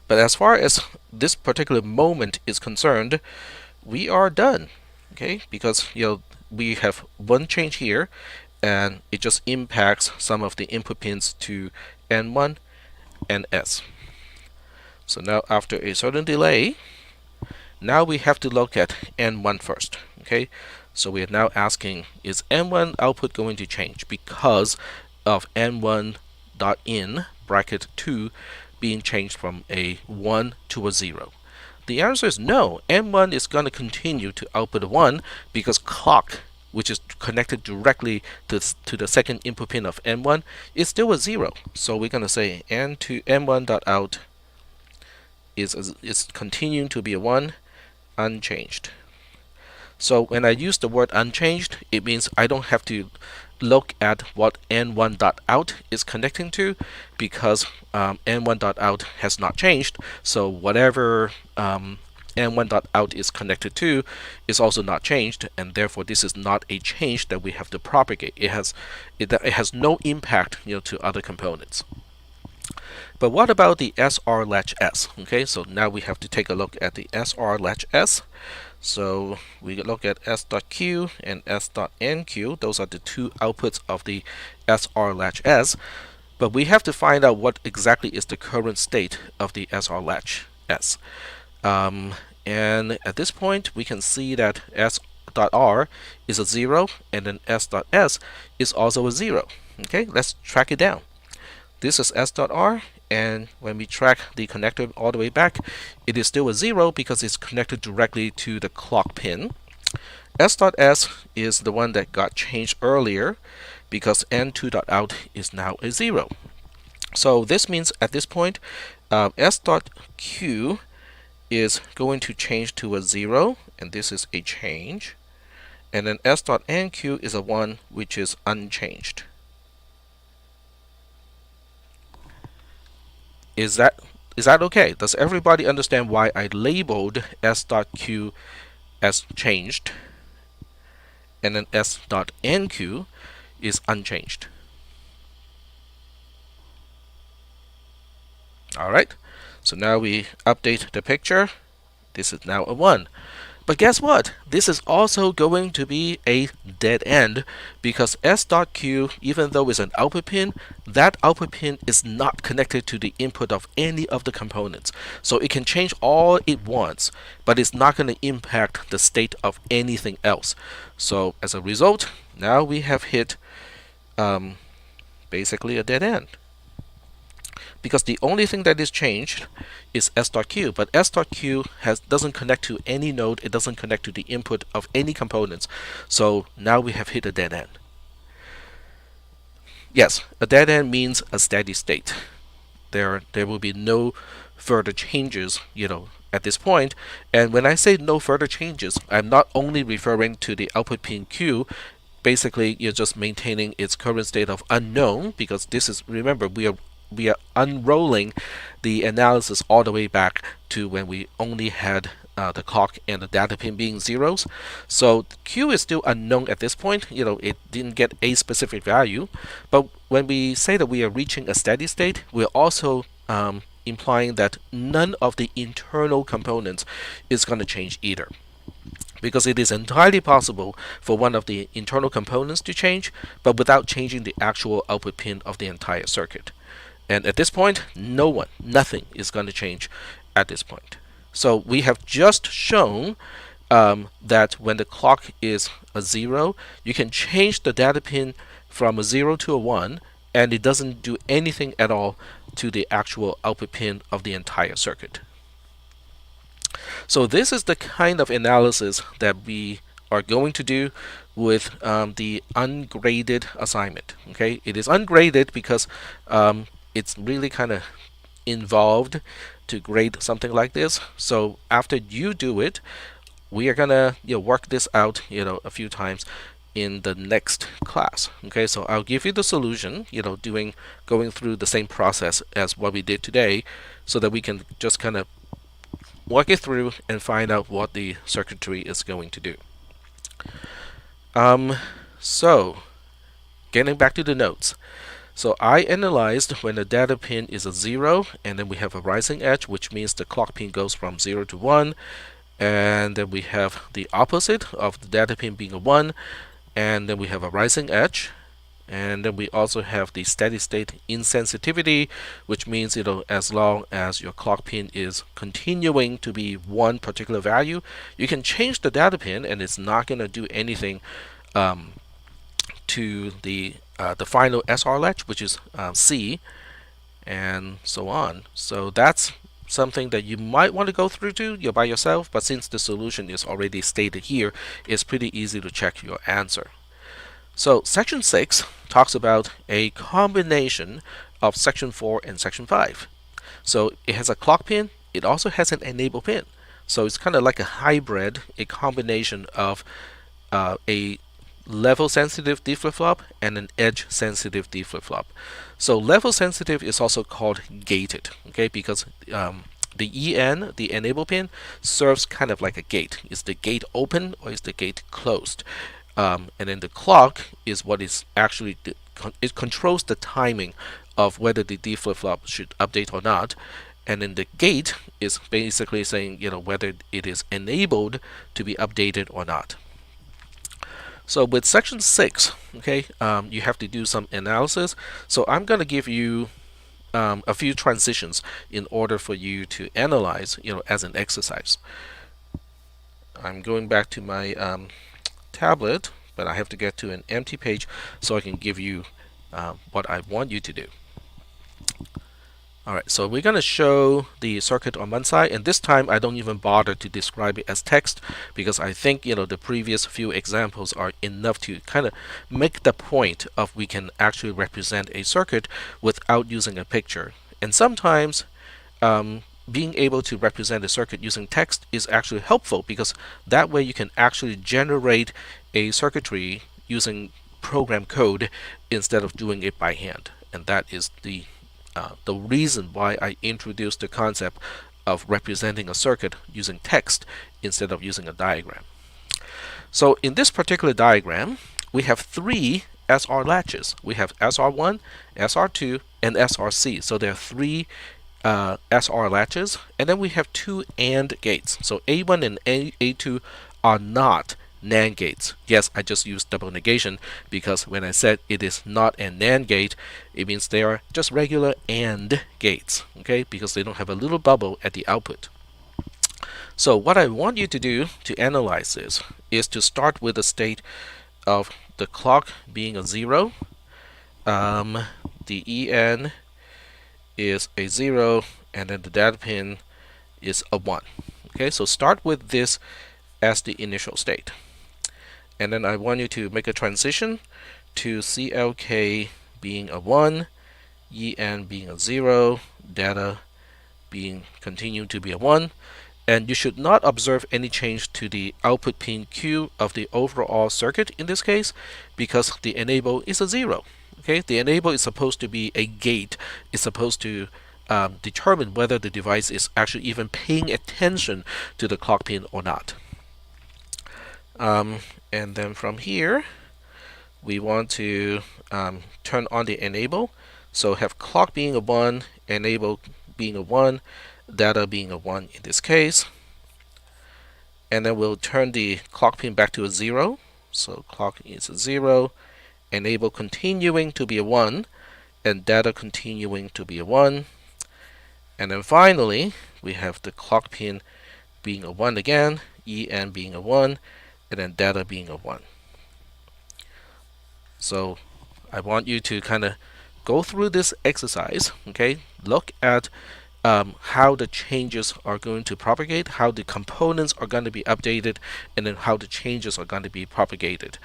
But as far as this particular moment is concerned, we are done, okay? Because we have one change here, and it just impacts some of the input pins to N1 and S. So now after a certain delay, now we have to look at N1 first, okay? So we are now asking, is N1 output going to change because of N1.in bracket 2 being changed from a 1 to a 0? The answer is no. N1 is going to continue to output a 1 because clock, which is connected directly to the second input pin of N1, is still a 0. So we're going to say N1.out is continuing to be a 1, unchanged. So when I use the word unchanged, it means I don't have to look at what N1.out is connecting to because N1.out has not changed. So whatever N1.out is connected to is also not changed, and therefore this is not a change that we have to propagate. It has no impact to other components. But what about the SR latch S? Okay, so now we have to take a look at the SR latch S. So we look at S.Q and S.NQ. Those are the two outputs of the SR latch S. But we have to find out what exactly is the current state of the SR latch S. And at this point, we can see that S.R is a 0, and then S.S is also a 0. Okay, let's track it down. This is S.R, and when we track the connector all the way back, it is still a 0 because it's connected directly to the clock pin. S.S is the one that got changed earlier because N2.out is now a 0. So this means at this point, S.Q is going to change to a 0, and this is a change. And then S.NQ is a 1, which is unchanged. Is that okay? Does everybody understand why I labeled S.Q as changed, and then S.NQ is unchanged? Alright, so now we update the picture. This is now a 1. But guess what? This is also going to be a dead end because S.Q, even though it's an output pin, that output pin is not connected to the input of any of the components. So it can change all it wants, but it's not going to impact the state of anything else. So as a result, now we have hit basically a dead end, because the only thing that is changed is S.Q, but S.Q doesn't connect to any node, it doesn't connect to the input of any components. So now we have hit a dead end. Yes, a dead end means a steady state. There will be no further changes, at this point. And when I say no further changes, I'm not only referring to the output pin Q. Basically, you're just maintaining its current state of unknown, because this is, remember, we are unrolling the analysis all the way back to when we only had the clock and the data pin being zeros. So Q is still unknown at this point. It didn't get a specific value. But when we say that we are reaching a steady state, we're also implying that none of the internal components is going to change either, because it is entirely possible for one of the internal components to change, but without changing the actual output pin of the entire circuit. And at this point, nothing is going to change at this point. So we have just shown that when the clock is a 0, you can change the data pin from a 0 to a 1, and it doesn't do anything at all to the actual output pin of the entire circuit. So this is the kind of analysis that we are going to do with the ungraded assignment. Okay, it is ungraded because it's really kind of involved to grade something like this. So after you do it, we are gonna work this out a few times in the next class. Okay, so I'll give you the solution, going through the same process as what we did today, so that we can just kind of walk it through and find out what the circuitry is going to do. So getting back to the notes. So I analyzed when the data pin is a 0, and then we have a rising edge, which means the clock pin goes from 0 to 1, and then we have the opposite of the data pin being a 1, and then we have a rising edge, and then we also have the steady state insensitivity, which means as long as your clock pin is continuing to be one particular value, you can change the data pin and it's not going to do anything to the final SR latch, which is C, and so on. So that's something that you might want to go through by yourself, but since the solution is already stated here, it's pretty easy to check your answer. So section 6 talks about a combination of section 4 and section 5. So it has a clock pin, it also has an enable pin. So it's kind of like a hybrid, a combination of a level sensitive D flip-flop and an edge sensitive D flip-flop. So level sensitive is also called gated, okay, because the EN, the enable pin, serves kind of like a gate. Is the gate open or is the gate closed? And then the clock is what is actually, it controls the timing of whether the D flip-flop should update or not. And then the gate is basically saying, whether it is enabled to be updated or not. So with section 6, okay, you have to do some analysis. So I'm going to give you a few transitions in order for you to analyze, as an exercise. I'm going back to my tablet, but I have to get to an empty page so I can give you what I want you to do. Alright, so we're going to show the circuit on one side, and this time I don't even bother to describe it as text because I think the previous few examples are enough to kind of make the point of we can actually represent a circuit without using a picture. And sometimes being able to represent a circuit using text is actually helpful because that way you can actually generate a circuitry using program code instead of doing it by hand. And that is the reason why I introduced the concept of representing a circuit using text instead of using a diagram. So in this particular diagram, we have three SR latches. We have SR1, SR2, and SRC. So there are three SR latches, and then we have two AND gates. So A1 and A2 are not NAND gates. Yes, I just used double negation because when I said it is not a NAND gate, it means they are just regular AND gates, okay? Because they don't have a little bubble at the output. So what I want you to do to analyze this is to start with the state of the clock being a 0, the EN is a 0, and then the data pin is a 1. Okay, so start with this as the initial state. And then I want you to make a transition to CLK being a 1, EN being a 0, data being continued to be a 1. And you should not observe any change to the output pin Q of the overall circuit in this case because the enable is a 0. Okay, the enable is supposed to be a gate. It's supposed to determine whether the device is actually even paying attention to the clock pin or not. And then from here, we want to turn on the enable. So have clock being a 1, enable being a 1, data being a 1 in this case. And then we'll turn the clock pin back to a 0. So clock is a 0, enable continuing to be a 1, and data continuing to be a 1. And then finally, we have the clock pin being a 1 again, EN being a 1, and then data being a 1. So I want you to kind of go through this exercise, okay? Look at how the changes are going to propagate, how the components are going to be updated, and then how the changes are going to be propagated.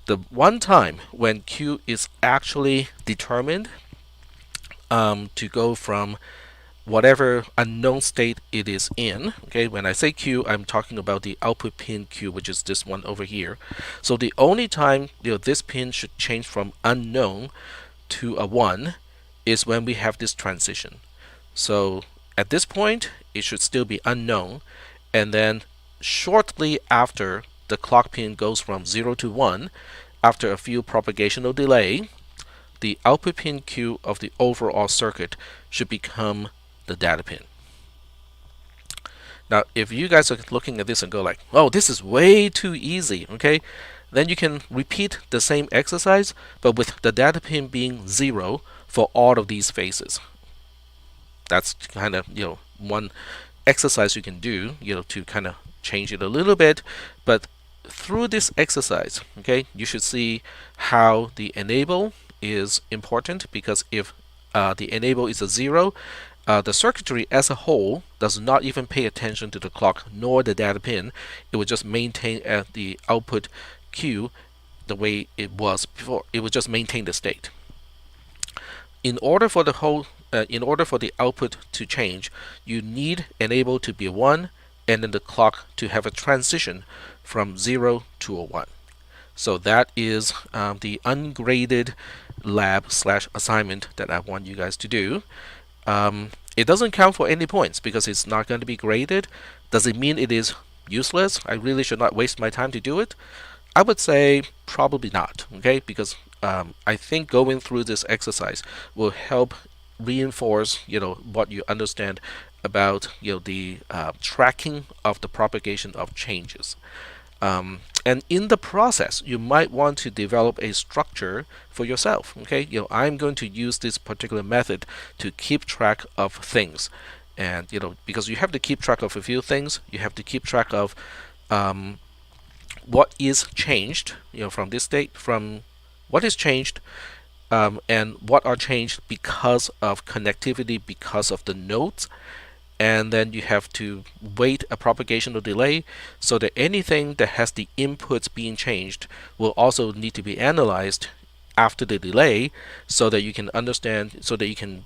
The one time when Q is actually determined to go from whatever unknown state it is in. Okay, when I say Q, I'm talking about the output pin Q, which is this one over here. So the only time this pin should change from unknown to a 1 is when we have this transition. So at this point, it should still be unknown, and then shortly after the clock pin goes from 0 to 1, after a few propagational delay, the output pin Q of the overall circuit should become the data pin. Now, if you guys are looking at this and go like, oh, this is way too easy, okay, then you can repeat the same exercise, but with the data pin being 0 for all of these phases. That's kind of one exercise you can do to kind of change it a little bit. But through this exercise, okay, you should see how the enable is important, because if the enable is a 0, the circuitry as a whole does not even pay attention to the clock nor the data pin. It would just maintain at the output Q the way it was before. It would just maintain the state. In order for the output to change, you need enable to be a 1, and then the clock to have a transition from 0 to a 1. So that is the ungraded lab/assignment that I want you guys to do. It doesn't count for any points because it's not going to be graded. Does it mean it is useless? I really should not waste my time to do it? I would say probably not, okay? Because I think going through this exercise will help reinforce, what you understand about, the tracking of the propagation of changes. And in the process, you might want to develop a structure for yourself. Okay, I'm going to use this particular method to keep track of things, and because you have to keep track of a few things. You have to keep track of what is changed, from this state, from what is changed, and what are changed because of connectivity, because of the nodes. And then you have to wait a propagational delay so that anything that has the inputs being changed will also need to be analyzed after the delay, so that you can understand, so that you can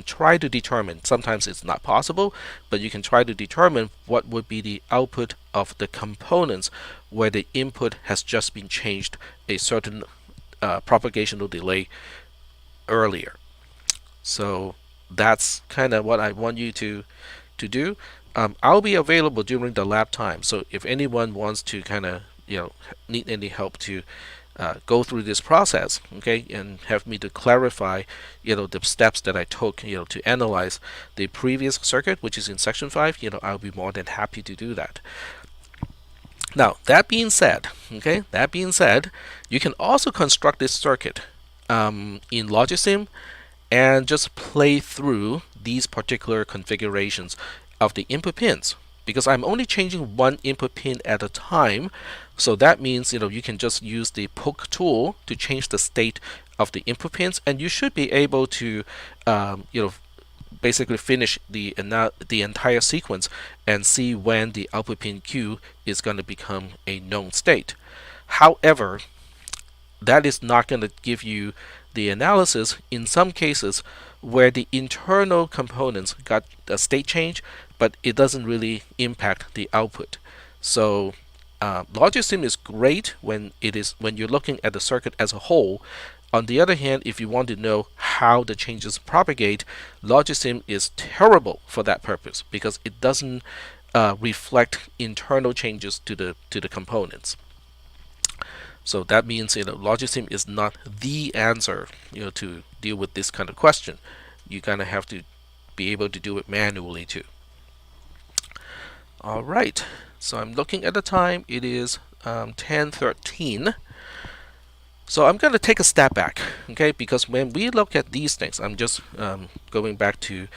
try to determine. Sometimes it's not possible, but you can try to determine what would be the output of the components where the input has just been changed a certain propagational delay earlier. So that's kind of what I want you to do. I'll be available during the lab time, so if anyone wants to kind of need any help to go through this process, okay, and have me to clarify the steps that I took to analyze the previous circuit, which is in section 5, I'll be more than happy to do that. Now that being said, you can also construct this circuit in Logisim and just play through these particular configurations of the input pins, because I'm only changing one input pin at a time. So that means you can just use the poke tool to change the state of the input pins, and you should be able to basically finish the entire sequence and see when the output pin Q is going to become a known state. However, that is not going to give you the analysis in some cases where the internal components got a state change, but it doesn't really impact the output. So Logisim is great when you're looking at the circuit as a whole. On the other hand, if you want to know how the changes propagate, Logisim is terrible for that purpose, because it doesn't reflect internal changes to the components. So that means Logisim is not the answer to deal with this kind of question. You kind of have to be able to do it manually too. All right, so I'm looking at the time. It is 10:13. So I'm going to take a step back, okay? Because when we look at these things, I'm just going back to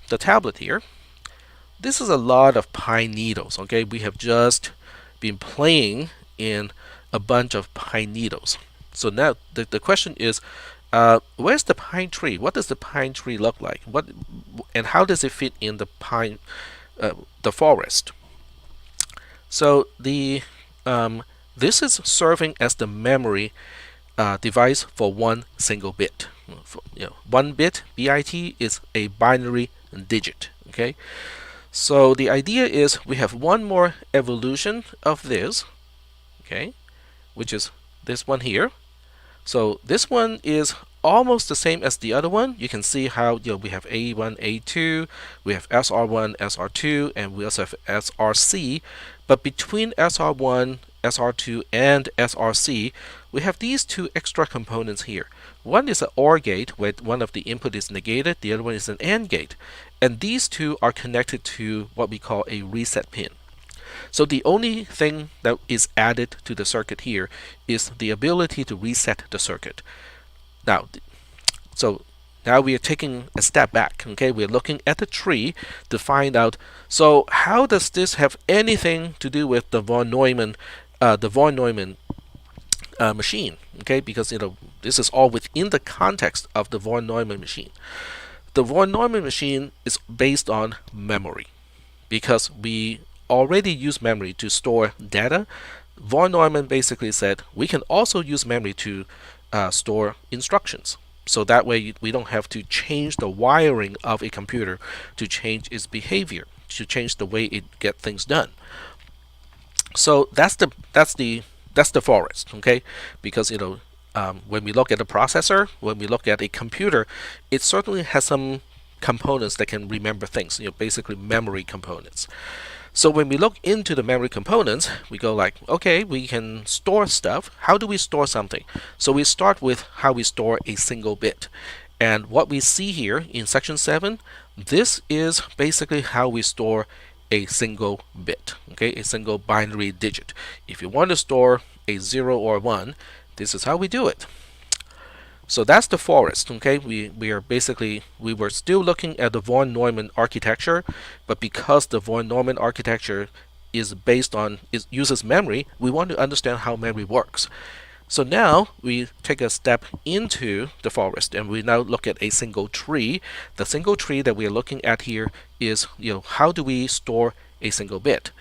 the tablet here. This is a lot of pine needles, okay? We have just been playing in a bunch of pine needles. So now the question is, where's the pine tree? What does the pine tree look like? And how does it fit in the forest? So this is serving as the memory device for one single bit. 1 bit bit is a binary digit. Okay, so the idea is we have one more evolution of this. Okay, which is this one here. So this one is almost the same as the other one. You can see how we have A1, A2, we have SR1, SR2, and we also have SRC. But between SR1, SR2, and SRC, we have these two extra components here. One is an OR gate, where one of the input is negated, the other one is an AND gate. And these two are connected to what we call a reset pin. So the only thing that is added to the circuit here is the ability to reset the circuit. Now we are taking a step back. Okay, we're looking at the tree to find out. So how does this have anything to do with the von Neumann machine? Okay, because this is all within the context of the von Neumann machine. The von Neumann machine is based on memory, because we already use memory to store data. Von Neumann basically said we can also use memory to store instructions. So that way we don't have to change the wiring of a computer to change its behavior, to change the way it gets things done. So that's the forest, okay? Because when we look at a processor, when we look at a computer, it certainly has some components that can remember things, basically memory components. So when we look into the memory components, we go like, okay, we can store stuff. How do we store something? So we start with how we store a single bit. And what we see here in section 7, this is basically how we store a single bit, okay, a single binary digit. If you want to store a 0 or 1, this is how we do it. So that's the forest. Okay, we were still looking at the von Neumann architecture, but because the von Neumann architecture is uses memory, we want to understand how memory works. So now we take a step into the forest and we now look at a single tree. The single tree that we are looking at here is, how do we store a single bit?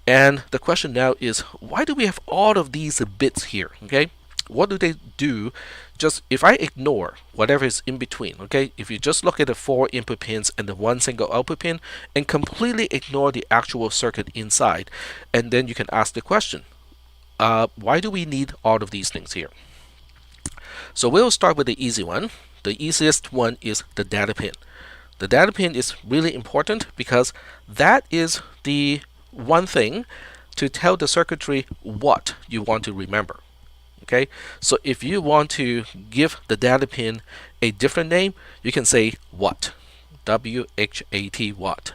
And the question now is, why do we have all of these bits here? Okay, what do they do? Just if I ignore whatever is in between, okay, if you just look at the 4 input pins and the 1 single output pin and completely ignore the actual circuit inside, and then you can ask the question, why do we need all of these things here? So we'll start with the easy one. The easiest one is the data pin. The data pin is really important because that is the one thing to tell the circuitry what you want to remember. Okay, so if you want to give the data pin a different name, you can say what, W-H-A-T, what.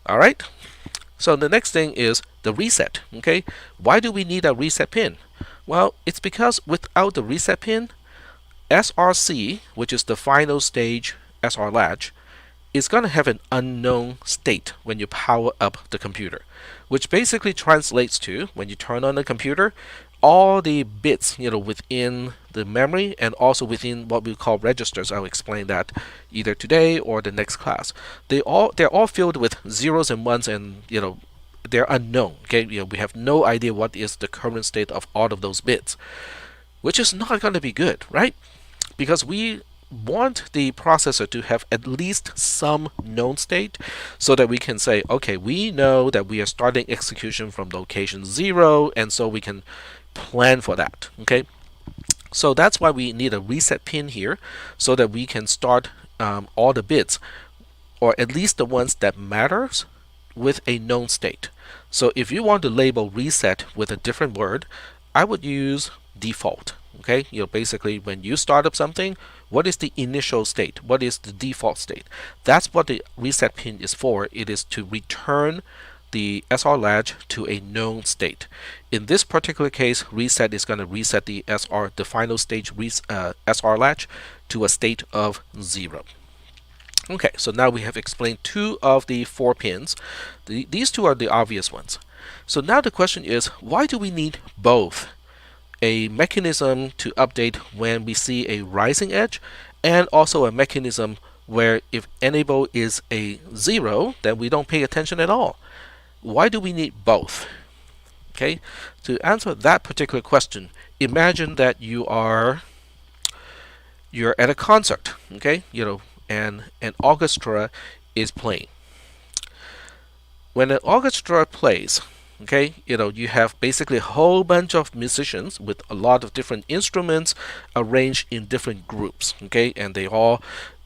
All right. So the next thing is the reset. Okay, why do we need a reset pin? Well, it's because without the reset pin, SRC, which is the final stage SR latch, is going to have an unknown state when you power up the computer, which basically translates to, when you turn on the computer, all the bits within the memory and also within what we call registers. I'll explain that either today or the next class. They're all filled with zeros and ones, and they're unknown. Okay, we have no idea what is the current state of all of those bits, which is not going to be good, right? Because we want the processor to have at least some known state so that we can say, okay, we know that we are starting execution from location 0, and so we can plan for that. Okay, so that's why we need a reset pin here so that we can start all the bits, or at least the ones that matters, with a known state. So if you want to label reset with a different word, I would use default. Okay, basically when you start up something, what is the initial state? What is the default state? That's what the reset pin is for. It is to return the SR latch to a known state. In this particular case, reset is going to reset the final stage SR latch to a state of 0. Okay, so now we have explained 2 of the 4 pins. These 2 are the obvious ones. So now the question is, why do we need both? A mechanism to update when we see a rising edge, and also a mechanism where if enable is a 0, then we don't pay attention at all. Why do we need both? Okay, to answer that particular question, imagine that you're at a concert, okay, and an orchestra is playing. When an orchestra plays, okay, you have basically a whole bunch of musicians with a lot of different instruments arranged in different groups, okay, and they all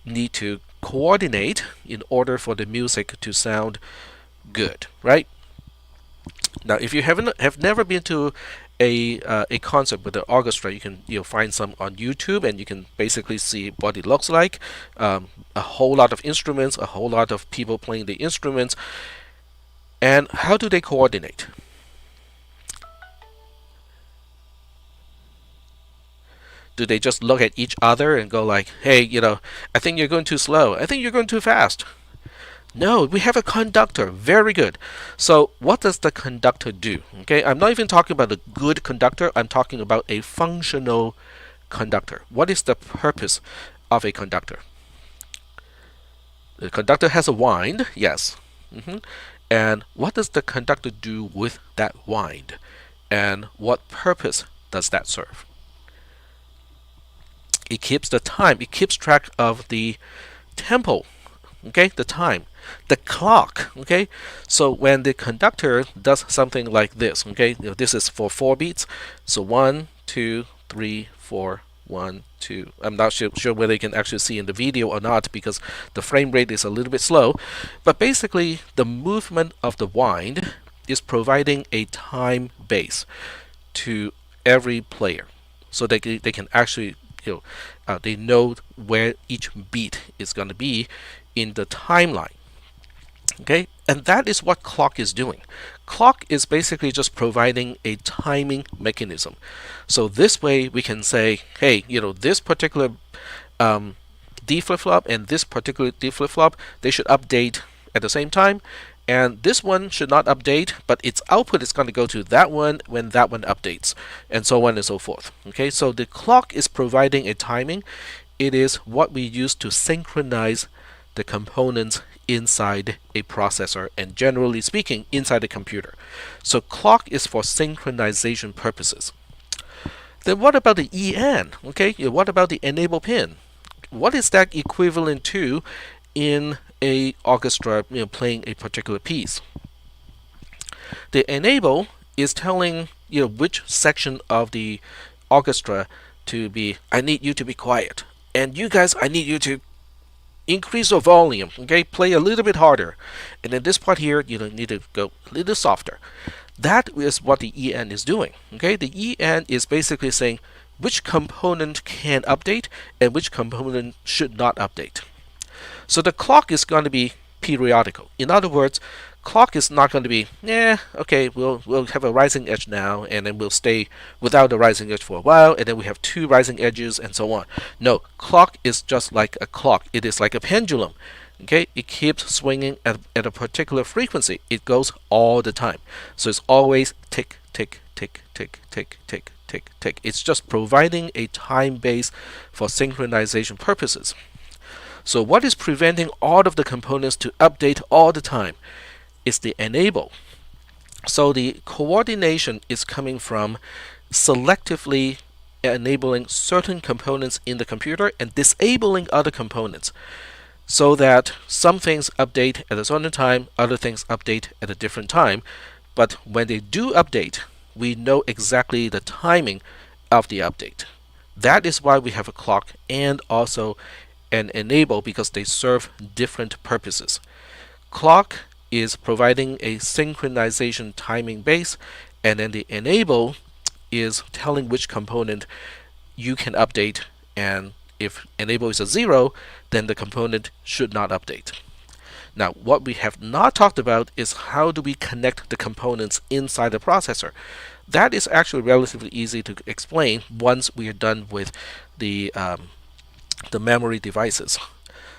need to coordinate in order for the music to sound good, right? Now, if you have never been to a concert with an orchestra, you can find some on YouTube, and you can basically see what it looks like. A whole lot of instruments, a whole lot of people playing the instruments. And how do they coordinate? Do they just look at each other and go like, hey, I think you're going too slow. I think you're going too fast. No, we have a conductor. Very good. So what does the conductor do? Okay, I'm not even talking about a good conductor. I'm talking about a functional conductor. What is the purpose of a conductor? The conductor has a wind, yes. And what does the conductor do with that wind? And what purpose does that serve? It keeps the time. It keeps track of the tempo, okay, the time, the clock, okay. So when the conductor does something like this, okay, this is for 4 beats. So 1, 2, 3, 4, 1, 2. I'm not sure whether you can actually see in the video or not because the frame rate is a little bit slow. But basically, the movement of the wind is providing a time base to every player, so they can actually they know where each beat is going to be in the timeline. Okay, and that is what clock is doing. Clock is basically just providing a timing mechanism. So this way we can say, hey, this particular D flip-flop and this particular D flip-flop, they should update at the same time, And this one should not update, but its output is going to go to that one when that one updates, and so on and so forth. Okay, so the clock is providing a timing. It is what we use to synchronize the components inside a processor, and generally speaking, inside a computer. So clock is for synchronization purposes. Then what about the EN? Okay, what about the enable pin? What is that equivalent to in a orchestra, playing a particular piece? The enable is telling which section of the orchestra to be. I need you to be quiet, and you guys, I need you to increase your volume. Okay, play a little bit harder, and in this part here, you need to go a little softer. That is what the EN is doing. Okay, the EN is basically saying which component can update and which component should not update. So the clock is going to be periodical. In other words, clock is not going to be, okay, we'll have a rising edge now, and then we'll stay without a rising edge for a while, and then we have two rising edges, and so on. No, clock is just like a clock. It is like a pendulum. Okay, it keeps swinging at a particular frequency. It goes all the time. So it's always tick, tick, tick, tick, tick, tick, tick, tick. It's just providing a time base for synchronization purposes. So what is preventing all of the components to update all the time is the enable. So the coordination is coming from selectively enabling certain components in the computer and disabling other components, so that some things update at a certain time, other things update at a different time. But when they do update, we know exactly the timing of the update. That is why we have a clock and also an enable, because they serve different purposes. Clock is providing a synchronization timing base, and then the enable is telling which component you can update, and if enable is a 0, then the component should not update. Now, what we have not talked about is how do we connect the components inside the processor. That is actually relatively easy to explain once we are done with the memory devices.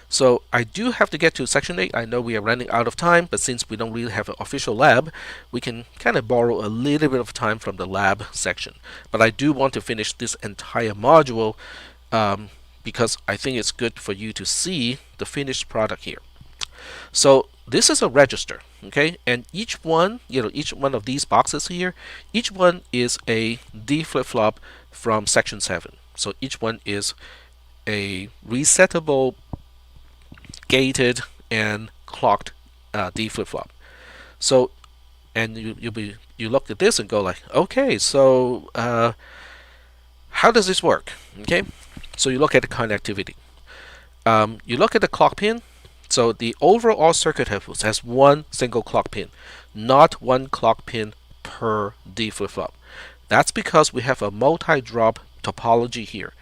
So I do have to get to section 8. I know we are running out of time, but since we don't really have an official lab, we can kind of borrow a little bit of time from the lab section. But I do want to finish this entire module because I think it's good for you to see the finished product here. So this is a register, okay, and each one of these boxes here, each one is a D flip-flop from section 7. So each one is a resettable, gated, and clocked D flip-flop. So, and you look at this and go like, okay, so how does this work? Okay, so you look at the connectivity. You look at the clock pin. So the overall circuit has one single clock pin, not one clock pin per D flip-flop. That's because we have a multi-drop topology here.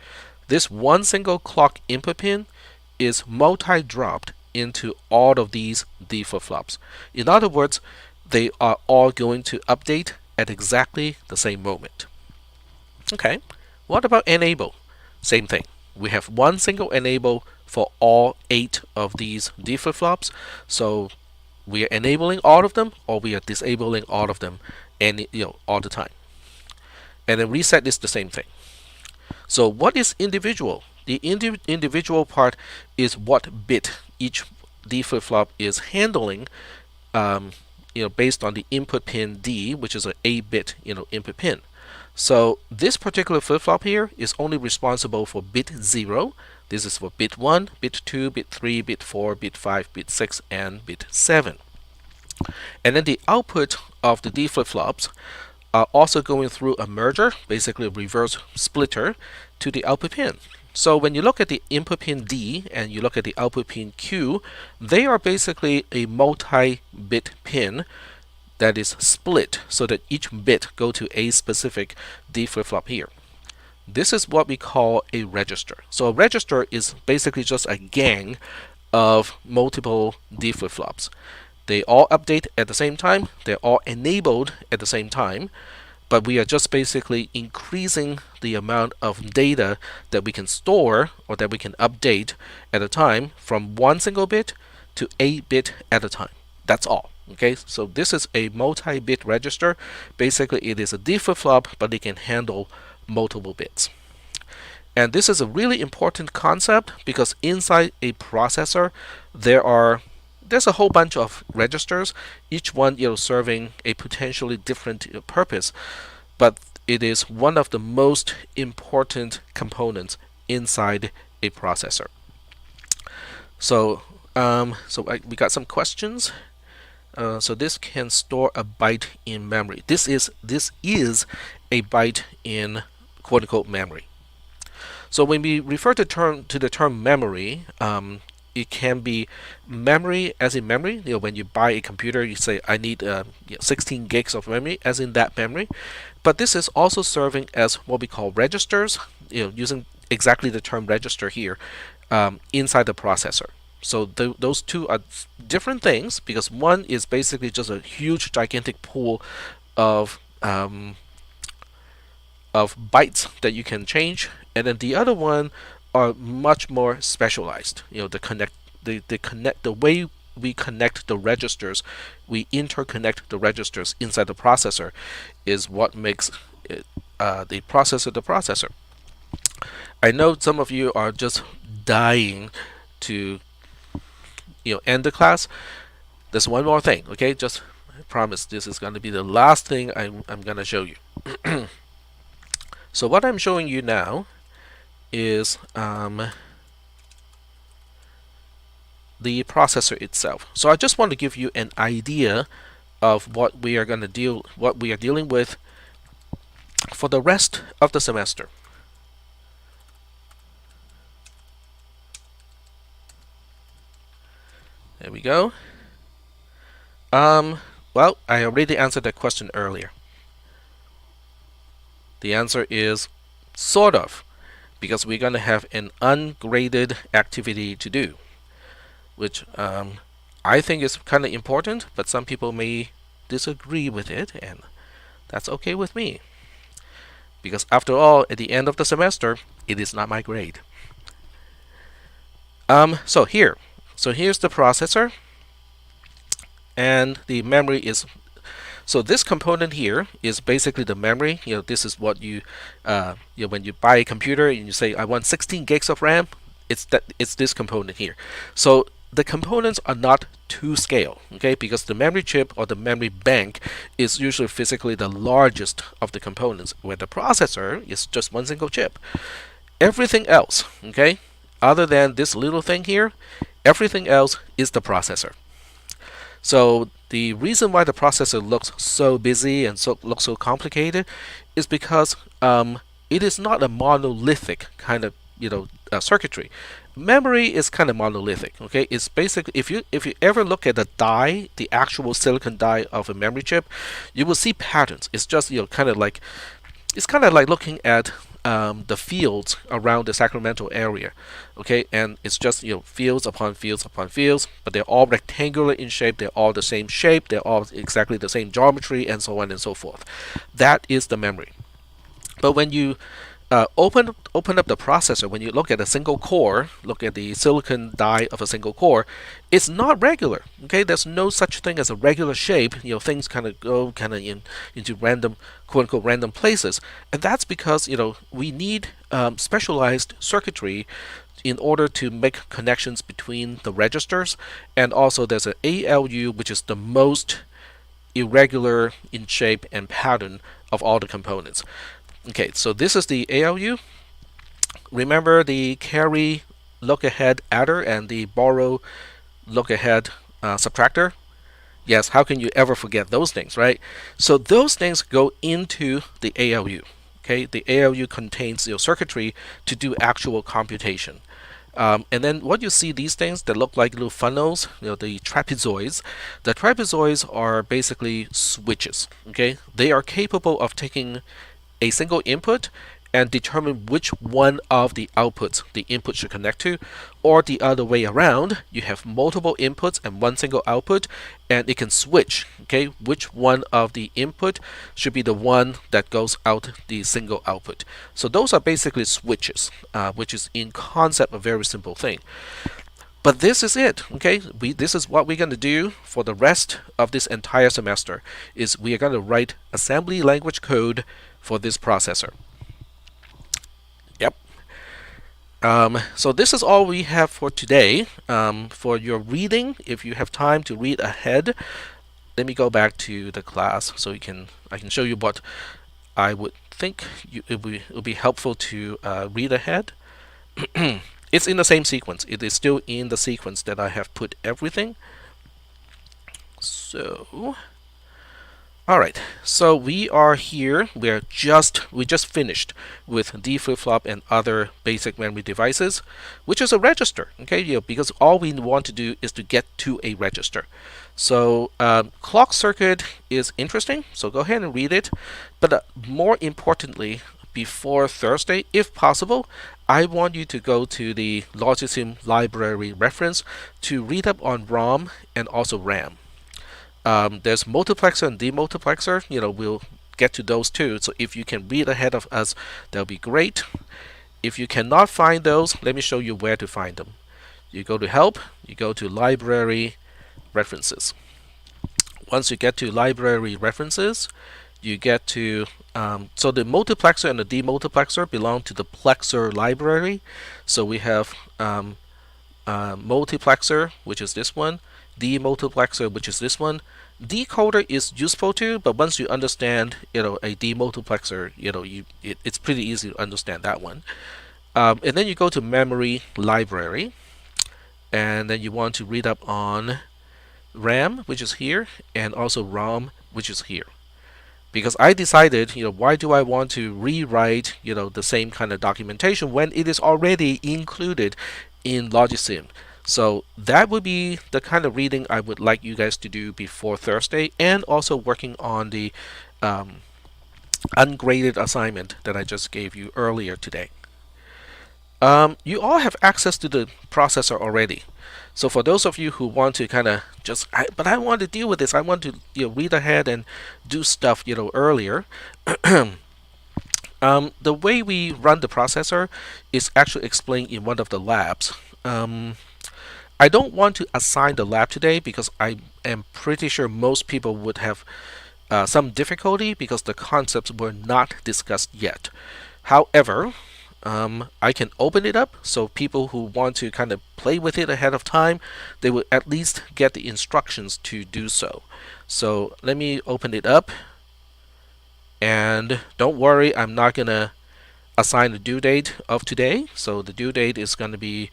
This one single clock input pin is multi-dropped into all of these D flip-flops. In other words, they are all going to update at exactly the same moment. Okay, what about enable? Same thing. We have one single enable for all 8 of these D flip-flops. So we are enabling all of them, or we are disabling all of them, and all the time. And then reset is the same thing. So what is individual? The individual part is what bit each D flip-flop is handling, based on the input pin D, which is an 8-bit input pin. So this particular flip-flop here is only responsible for bit 0. This is for bit 1, bit 2, bit 3, bit 4, bit 5, bit 6, and bit 7. And then the output of the D flip-flops are also going through a merger, basically a reverse splitter, to the output pin. So when you look at the input pin D and you look at the output pin Q, they are basically a multi-bit pin that is split so that each bit go to a specific D flip-flop here. This is what we call a register. So a register is basically just a gang of multiple D flip-flops. They all update at the same time, they're all enabled at the same time, but we are just basically increasing the amount of data that we can store or that we can update at a time from one single bit to 8 bit at a time. That's all. Okay, so this is a multi-bit register. Basically, it is a D flip-flop, but it can handle multiple bits. And this is a really important concept because inside a processor, there's a whole bunch of registers, each one serving a potentially different purpose, but it is one of the most important components inside a processor. So, we got some questions. So this can store a byte in memory. This is a byte in quote unquote memory. So when we refer to the term memory, it can be memory as in memory. When you buy a computer, you say I need 16 gigs of memory, as in that memory. But this is also serving as what we call registers. Using exactly the term register here inside the processor. So those two are different things because one is basically just a huge, gigantic pool of bytes that you can change, and then the other one are much more specialized. The way we connect the registers, we interconnect the registers inside the processor, is what makes it, the processor. I know some of you are just dying to end the class. There's one more thing, okay? Just I promise this is going to be the last thing I'm going to show you. So what I'm showing you now is the processor itself. So I just want to give you an idea of what we are dealing with for the rest of the semester. There we go. Well, I already answered that question earlier. The answer is sort of, because we're going to have an ungraded activity to do, which I think is kind of important, but some people may disagree with it, and that's okay with me. Because after all, at the end of the semester, it is not my grade. So here's the processor, and the memory is. So this component here is basically the memory. This is what you, when you buy a computer and you say I want 16 gigs of RAM, it's this component here. So the components are not to scale, okay? Because the memory chip or the memory bank is usually physically the largest of the components, where the processor is just one single chip. Everything else, okay, other than this little thing here, everything else is the processor. So the reason why the processor looks so busy and looks so complicated is because it is not a monolithic kind of circuitry. Memory is kind of monolithic. Okay, it's basically if you ever look at the die, the actual silicon die of a memory chip, you will see patterns. It's just kind of like looking at the fields around the Sacramento area, okay, and it's just fields upon fields upon fields, but they're all rectangular in shape, they're all the same shape, they're all exactly the same geometry, and so on and so forth. That is the memory. But when you open up the processor, when you look at a single core, look at the silicon die of a single core, it's not regular. Okay, there's no such thing as a regular shape. Things kind of go into random, quote unquote, random places, and that's because we need specialized circuitry in order to make connections between the registers, and also there's an ALU, which is the most irregular in shape and pattern of all the components. Okay, so this is the ALU. Remember the carry look-ahead adder and the borrow look-ahead subtractor? Yes, how can you ever forget those things, right? So those things go into the ALU. Okay, the ALU contains circuitry to do actual computation. And then what you see, these things that look like little funnels, the trapezoids. The trapezoids are basically switches. Okay, they are capable of taking a single input and determine which one of the outputs the input should connect to, or the other way around. You have multiple inputs and one single output, and it can switch, okay, which one of the input should be the one that goes out the single output. So those are basically switches, which is in concept a very simple thing. But this is it, okay? This is what we're going to do for the rest of this entire semester, is we are going to write assembly language code for this processor. Yep. So this is all we have for today. For your reading, if you have time to read ahead, let me go back to the class so I can show you what I would think it would be helpful to read ahead. It's in the same sequence. It is still in the sequence that I have put everything. So, all right. So we are here. We just finished with D flip-flop and other basic memory devices, which is a register. Okay, because all we want to do is to get to a register. So clock circuit is interesting. So go ahead and read it. But more importantly, before Thursday, if possible, I want you to go to the Logisim library reference to read up on ROM and also RAM. There's multiplexer and demultiplexer. We'll get to those too. So if you can read ahead of us, that'll be great. If you cannot find those, let me show you where to find them. You go to Help, you go to Library References. Once you get to Library References, you get to so the multiplexer and the demultiplexer belong to the plexer library. So we have multiplexer, which is this one, demultiplexer, which is this one. Decoder is useful too, but once you understand, a demultiplexer, it's pretty easy to understand that one. And then you go to memory library, and then you want to read up on RAM, which is here, and also ROM, which is here. Because I decided, why do I want to rewrite, the same kind of documentation when it is already included in Logisim? So that would be the kind of reading I would like you guys to do before Thursday, and also working on the ungraded assignment that I just gave you earlier today. You all have access to the processor already. So for those of you who want to kind of but I want to deal with this, I want to read ahead and do stuff earlier. The way we run the processor is actually explained in one of the labs. I don't want to assign the lab today because I am pretty sure most people would have some difficulty because the concepts were not discussed yet. However, I can open it up so people who want to kind of play with it ahead of time, they will at least get the instructions to do so. So let me open it up, and don't worry, I'm not gonna assign the due date of today. So the due date is going to be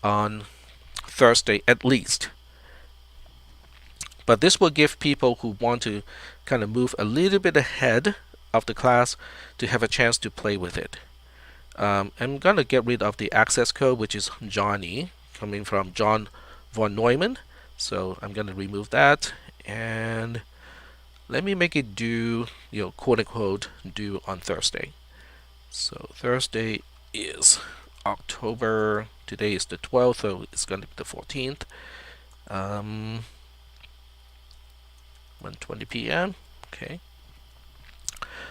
on Thursday at least. But this will give people who want to kind of move a little bit ahead of the class to have a chance to play with it. I'm going to get rid of the access code, which is Johnny, coming from John von Neumann. So I'm going to remove that, and let me make it due, quote unquote, due on Thursday. So Thursday is October, today is the 12th, so it's going to be the 14th. 1:20 p.m. Okay.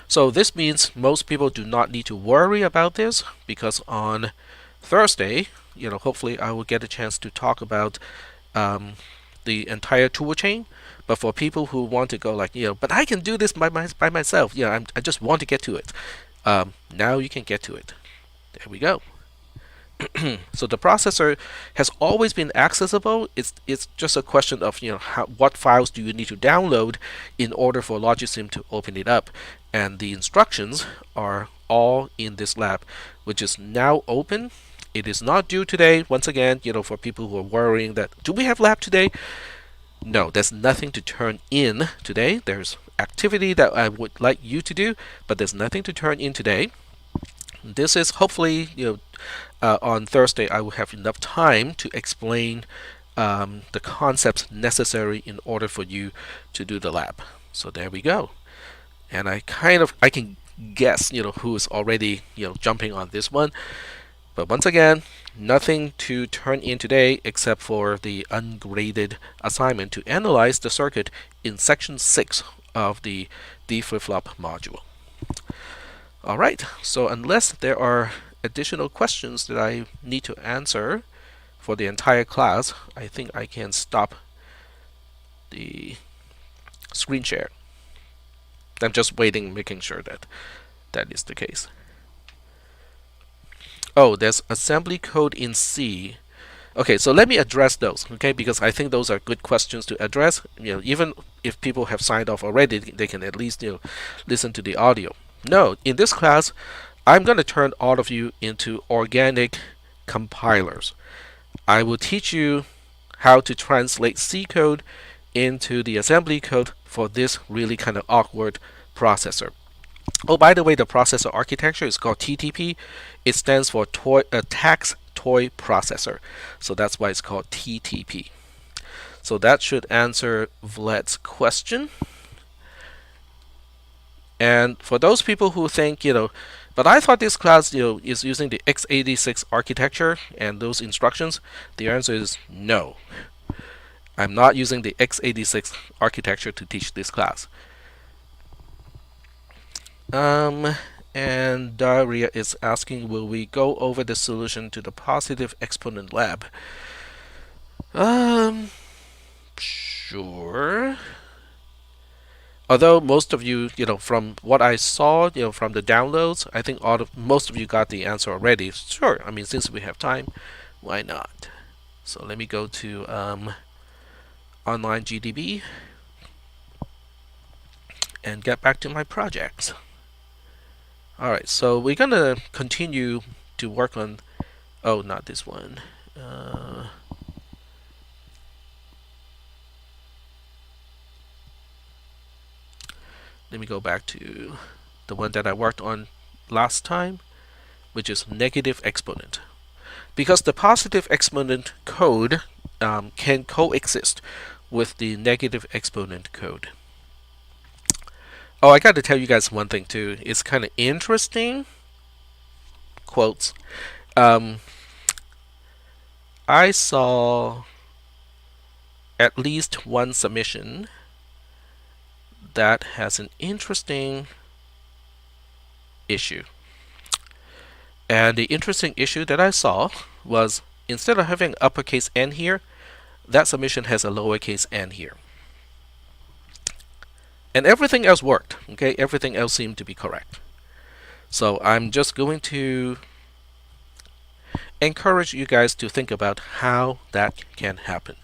So this means most people do not need to worry about this, because on Thursday, hopefully I will get a chance to talk about the entire tool chain. But for people who want to go like, but I can do this by myself, I just want to get to it. Now you can get to it. There we go. So the processor has always been accessible. It's just a question of what files do you need to download in order for Logisim to open it up, and the instructions are all in this lab, which is now open. It is not due today. Once again, for people who are worrying that do we have lab today? No, there's nothing to turn in today. There's activity that I would like you to do, but there's nothing to turn in today. This is hopefully, on Thursday I will have enough time to explain the concepts necessary in order for you to do the lab. So there we go. And I can guess, who is already, jumping on this one. But once again, nothing to turn in today except for the ungraded assignment to analyze the circuit in section 6 of the D flip-flop module. Alright, so unless there are additional questions that I need to answer, for the entire class, I think I can stop the screen share. I'm just waiting, making sure that that is the case. Oh, there's assembly code in C. Okay, so let me address those, okay, because I think those are good questions to address. Even if people have signed off already, they can at least listen to the audio. No, in this class, I'm going to turn all of you into organic compilers. I will teach you how to translate C code into the assembly code for this really kind of awkward processor. Oh, by the way, the processor architecture is called TTP. It stands for Tax Toy Processor. So that's why it's called TTP. So that should answer Vlad's question. And for those people who think, but I thought this class, is using the x86 architecture and those instructions, the answer is no. I'm not using the x86 architecture to teach this class. And Daria is asking, will we go over the solution to the positive exponent lab? Sure. Although most of you, from what I saw, from the downloads, I think most of you got the answer already. Sure. I mean, since we have time, why not? So let me go to online GDB and get back to my projects. Alright, so we're gonna continue to work on, oh, not this one. Let me go back to the one that I worked on last time, which is negative exponent. Because the positive exponent code can coexist with the negative exponent code. Oh, I got to tell you guys one thing too. It's kind of interesting. Quotes. I saw at least one submission that has an interesting issue. And the interesting issue that I saw was, instead of having uppercase N here, that submission has a lowercase n here. And everything else worked, okay? Everything else seemed to be correct. So I'm just going to encourage you guys to think about how that can happen.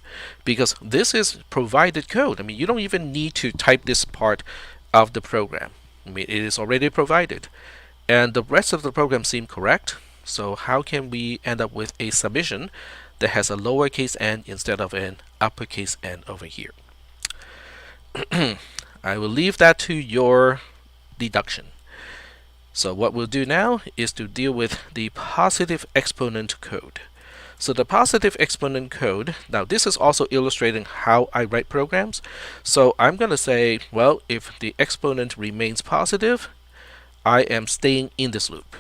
Because this is provided code. I mean, you don't even need to type this part of the program. I mean, it is already provided. And the rest of the program seemed correct. So how can we end up with a submission that has a lowercase n instead of an uppercase n over here? I will leave that to your deduction. So what we'll do now is to deal with the positive exponent code. So the positive exponent code, now this is also illustrating how I write programs. So I'm going to say, well, if the exponent remains positive, I am staying in this loop.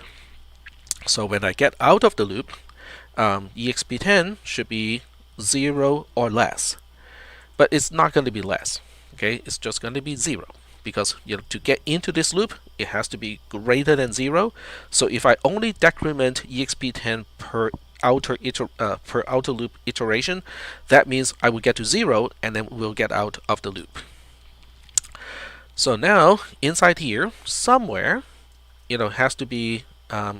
So when I get out of the loop, EXP10 should be 0 or less. But it's not going to be less. Okay, it's just going to be 0, because to get into this loop, it has to be greater than 0. So if I only decrement EXP10 per outer loop iteration, that means I will get to 0 and then we'll get out of the loop. So now inside here somewhere, has to be a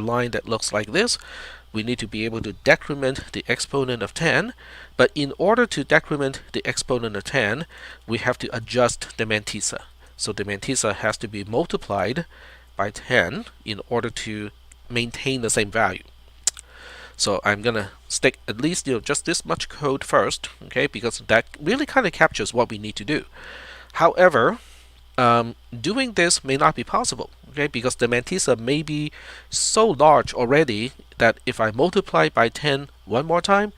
line that looks like this. We need to be able to decrement the exponent of 10, but in order to decrement the exponent of 10, we have to adjust the Mantissa. So the Mantissa has to be multiplied by 10 in order to maintain the same value. So I'm gonna stick at least just this much code first, okay, because that really kind of captures what we need to do. However, doing this may not be possible, okay, because the Mantissa may be so large already that if I multiply by 10 one more time,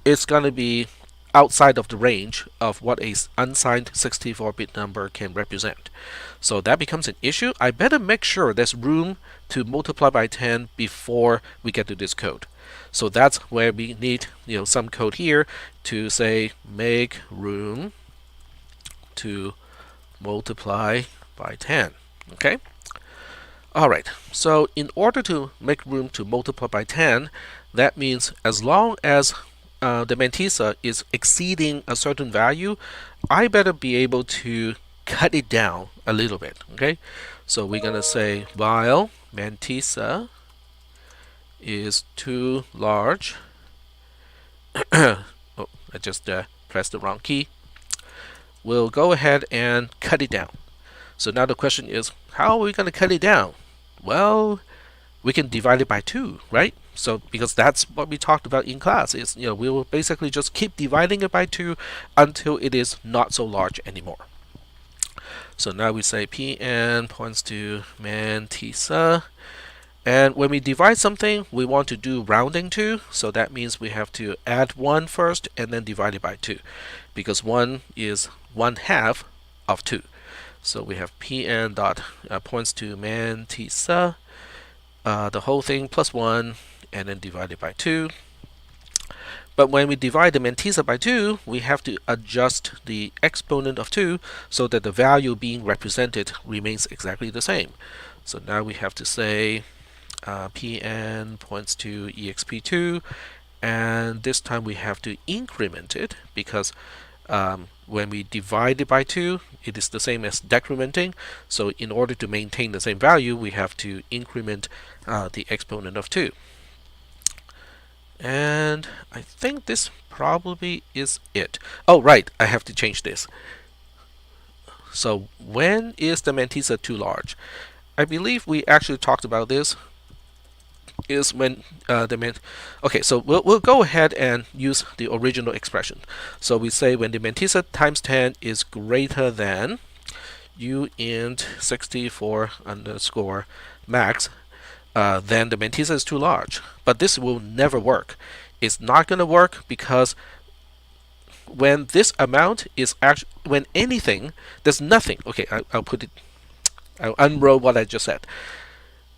it's going to be outside of the range of what a unsigned 64-bit number can represent. So that becomes an issue. I better make sure there's room to multiply by 10 before we get to this code. So that's where we need some code here to say make room to multiply by 10. Okay? Alright, so in order to make room to multiply by 10, That means as long as the Mantissa is exceeding a certain value, I better be able to cut it down a little bit. Okay, so we're gonna say while Mantissa is too large. Oh, I just pressed the wrong key. We'll go ahead and cut it down. So now the question is, how are we going to cut it down? Well, we can divide it by 2, right? So because that's what we talked about in class, is we will basically just keep dividing it by 2 until it is not so large anymore. So now we say Pn points to Mantissa. And when we divide something, we want to do rounding to, so that means we have to add 1 first and then divide it by 2, because 1 is 1/2 of 2. So we have Pn dot points to Mantissa, the whole thing plus 1, and then divide it by 2. But when we divide the Mantissa by 2, we have to adjust the exponent of 2 so that the value being represented remains exactly the same. So now we have to say Pn points to exp2, and this time we have to increment it because when we divide it by 2, it is the same as decrementing. So in order to maintain the same value, we have to increment the exponent of 2. And I think this probably is it. Oh, right, I have to change this. So when is the Mantissa too large? I believe we actually talked about this. Is when okay, so we'll go ahead and use the original expression. So we say when the Mantissa times 10 is greater than uint 64 underscore max, then the Mantissa is too large. But this will never work. It's not going to work because when this amount is actually, when anything, there's nothing. Okay, I'll unroll what I just said.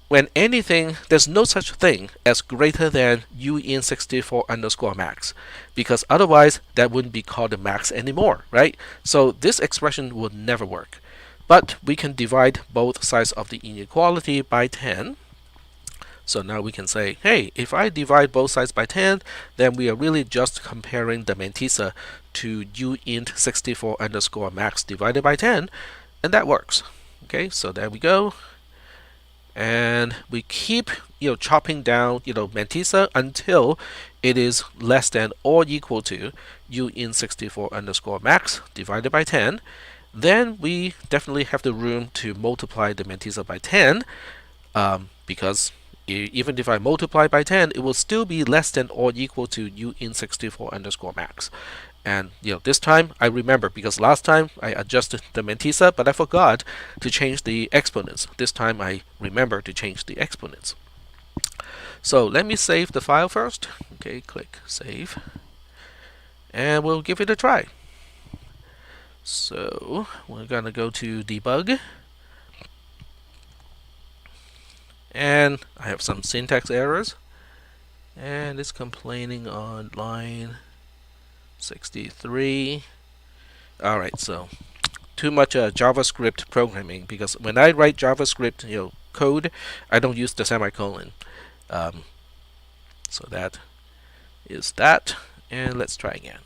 When anything, there's no such thing as greater than uint64 underscore max, because otherwise that wouldn't be called a max anymore, right? So this expression would never work. But we can divide both sides of the inequality by 10. So now we can say, hey, if I divide both sides by 10, then we are really just comparing the Mantissa to uint64 underscore max divided by 10, and that works. Okay, so there we go. And we keep chopping down Mantissa until it is less than or equal to uint64 underscore max divided by 10. Then we definitely have the room to multiply the Mantissa by 10, because even if I multiply by 10, it will still be less than or equal to uint64 underscore max. And this time I remember, because last time I adjusted the Mantissa, but I forgot to change the exponents. This time I remember to change the exponents. So let me save the file first. Okay, click save, and we'll give it a try. So we're gonna go to debug, and I have some syntax errors, and it's complaining on line 63. Alright, so too much JavaScript programming, because when I write JavaScript code, I don't use the semicolon. So that is that, and let's try again.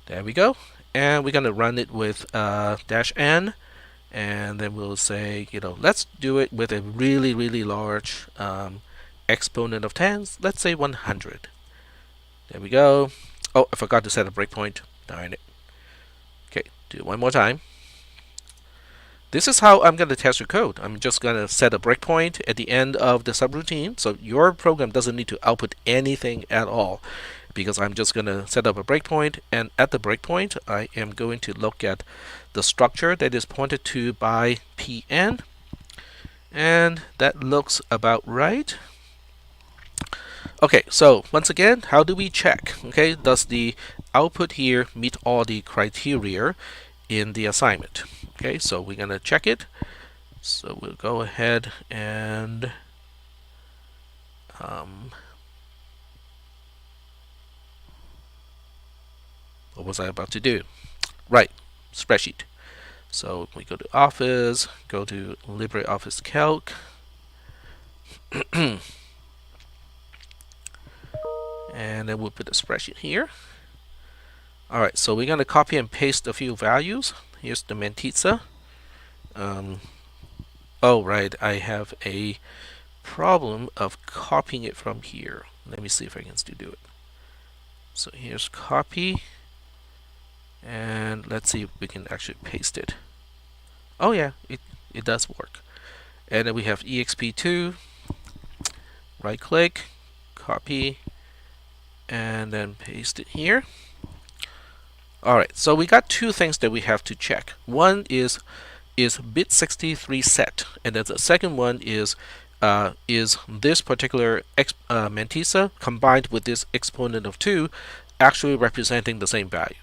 There we go, and we're gonna run it with -n, and then we'll say let's do it with a really large exponent of 10, let's say 100. There we go. Oh, I forgot to set a breakpoint. Darn it. Okay, do it one more time. This is how I'm going to test your code. I'm just going to set a breakpoint at the end of the subroutine, so your program doesn't need to output anything at all, because I'm just going to set up a breakpoint, and at the breakpoint I am going to look at the structure that is pointed to by Pn, and that looks about right. Okay, so once again, how do we check? Okay, does the output here meet all the criteria in the assignment? Okay, so we're gonna check it. So we'll go ahead and what was I about to do? Right, spreadsheet. So we go to Office, go to LibreOffice Calc, And then we'll put the spreadsheet here. Alright, so we're going to copy and paste a few values. Here's the Mantissa. Oh, right, I have a problem of copying it from here. Let me see if I can still do it. So here's copy. And let's see if we can actually paste it. Oh yeah, it does work. And then we have exp2. Right click, copy, and then paste it here. Alright, so we got two things that we have to check. One is bit 63 set, and then the second one is this particular Mantissa combined with this exponent of 2 actually representing the same value.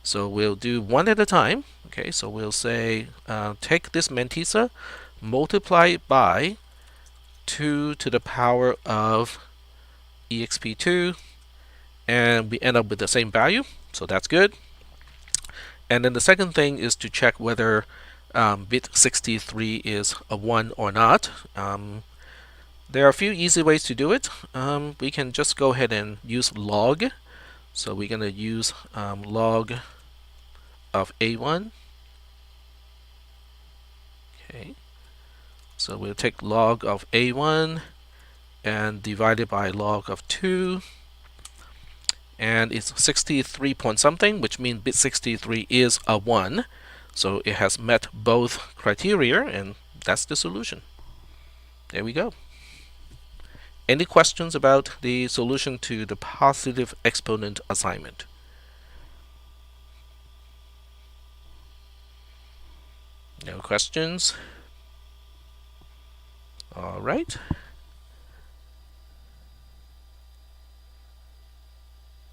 So we'll do one at a time. Okay, so we'll say take this Mantissa, multiply it by 2 to the power of exp2, and we end up with the same value, so that's good. And then the second thing is to check whether bit 63 is a 1 or not. There are a few easy ways to do it. We can just go ahead and use log. So we're going to use log of A1. Okay. So we'll take log of A1 and divide it by log of 2. And it's 63 point something, which means bit 63 is a 1. So it has met both criteria, and that's the solution. There we go. Any questions about the solution to the positive exponent assignment? No questions? All right.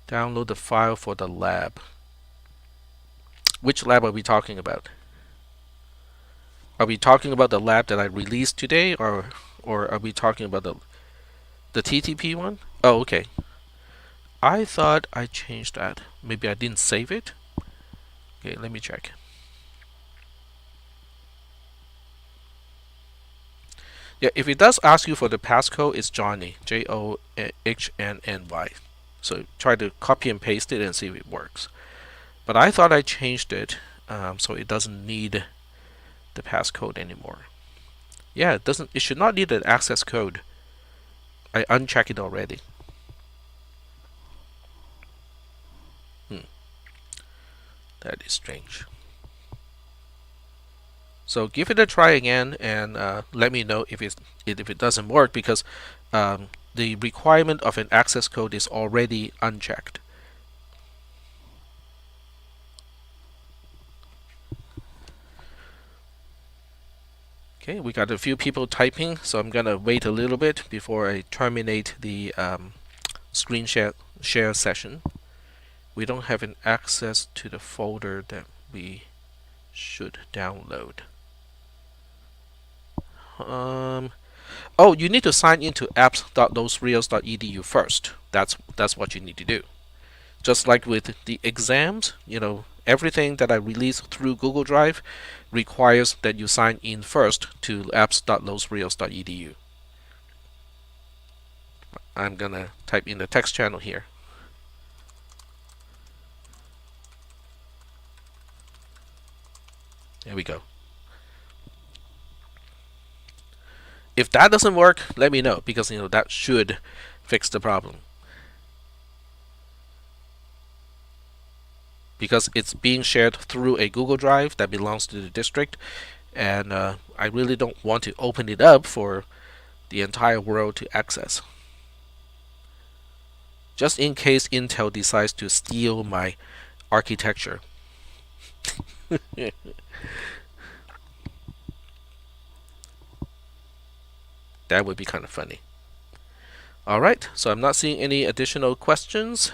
Download the file for the lab. Which lab are we talking about? Are we talking about the lab that I released today, or are we talking about the TTP one? Oh, okay. I thought I changed that. Maybe I didn't save it. Okay, let me check. Yeah, if it does ask you for the passcode, it's Johnny, Johnny. So try to copy and paste it and see if it works. But I thought I changed it, so it doesn't need the passcode anymore. Yeah, it doesn't. It should not need an access code. I unchecked it already. That is strange. So give it a try again and let me know if it doesn't work, because the requirement of an access code is already unchecked. Okay, we got a few people typing, so I'm gonna wait a little bit before I terminate the screen share session. We don't have an access to the folder that we should download. Oh, you need to sign into apps.losreels.edu first. That's what you need to do. Just like with the exams, everything that I release through Google Drive requires that you sign in first to apps.losreels.edu. I'm gonna type in the text channel here. There we go. If that doesn't work, let me know, because that should fix the problem. Because it's being shared through a Google Drive that belongs to the district, and I really don't want to open it up for the entire world to access. Just in case Intel decides to steal my architecture. That would be kind of funny. Alright, so I'm not seeing any additional questions.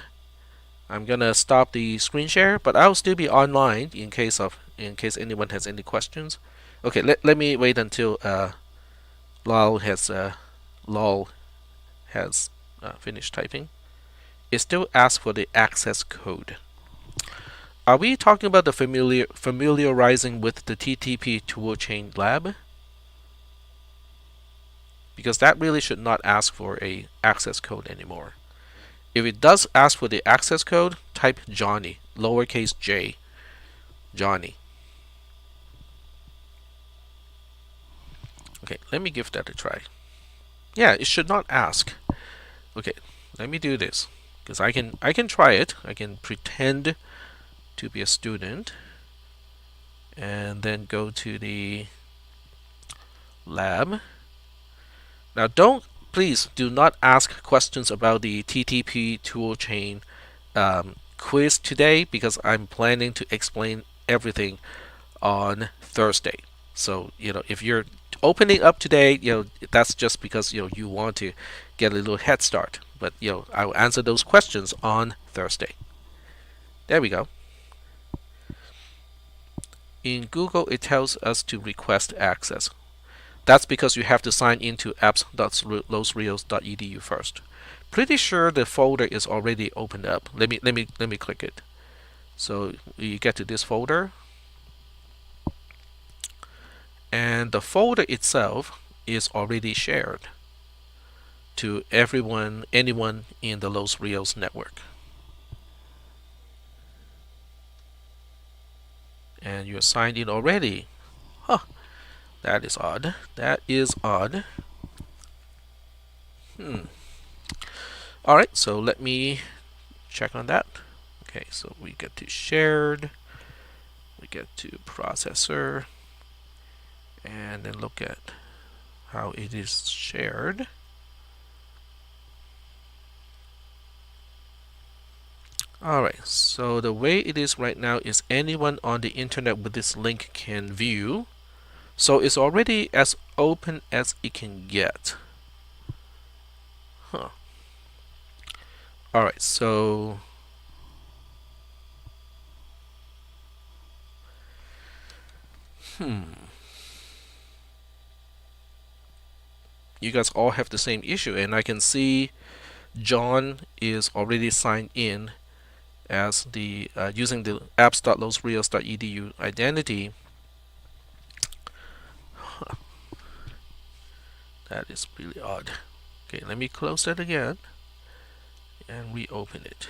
I'm gonna stop the screen share, but I'll still be online in case anyone has any questions. Okay, let me wait until Lal has finished typing. It still asks for the access code. Are we talking about the familiarizing with the TTP toolchain lab? because that really should not ask for a access code anymore. If it does ask for the access code, type Johnny, lowercase j, Johnny. Okay, let me give that a try. Yeah, it should not ask. Okay, let me do this because I can try it. I can pretend to be a student and then go to the lab. Now please do not ask questions about the TTP toolchain quiz today because I'm planning to explain everything on Thursday. So, if you're opening up today, that's just because, you want to get a little head start. But, I will answer those questions on Thursday. There we go. In Google, it tells us to request access. That's because you have to sign into apps.losrios.edu first. Pretty sure the folder is already opened up. Let me click it. So you get to this folder, and the folder itself is already shared to anyone in the Los Rios network. And you're signed in already. Huh. That is odd. That is odd. Alright, so let me check on that. Okay, so we get to shared, we get to processor, and then look at how it is shared. Alright, so the way it is right now is anyone on the internet with this link can view. So it's already as open as it can get. Huh. Alright, so you guys all have the same issue, and I can see John is already signed in as the using the apps.losrios.edu identity. Huh. That is really odd. Okay, let me close that again and reopen it.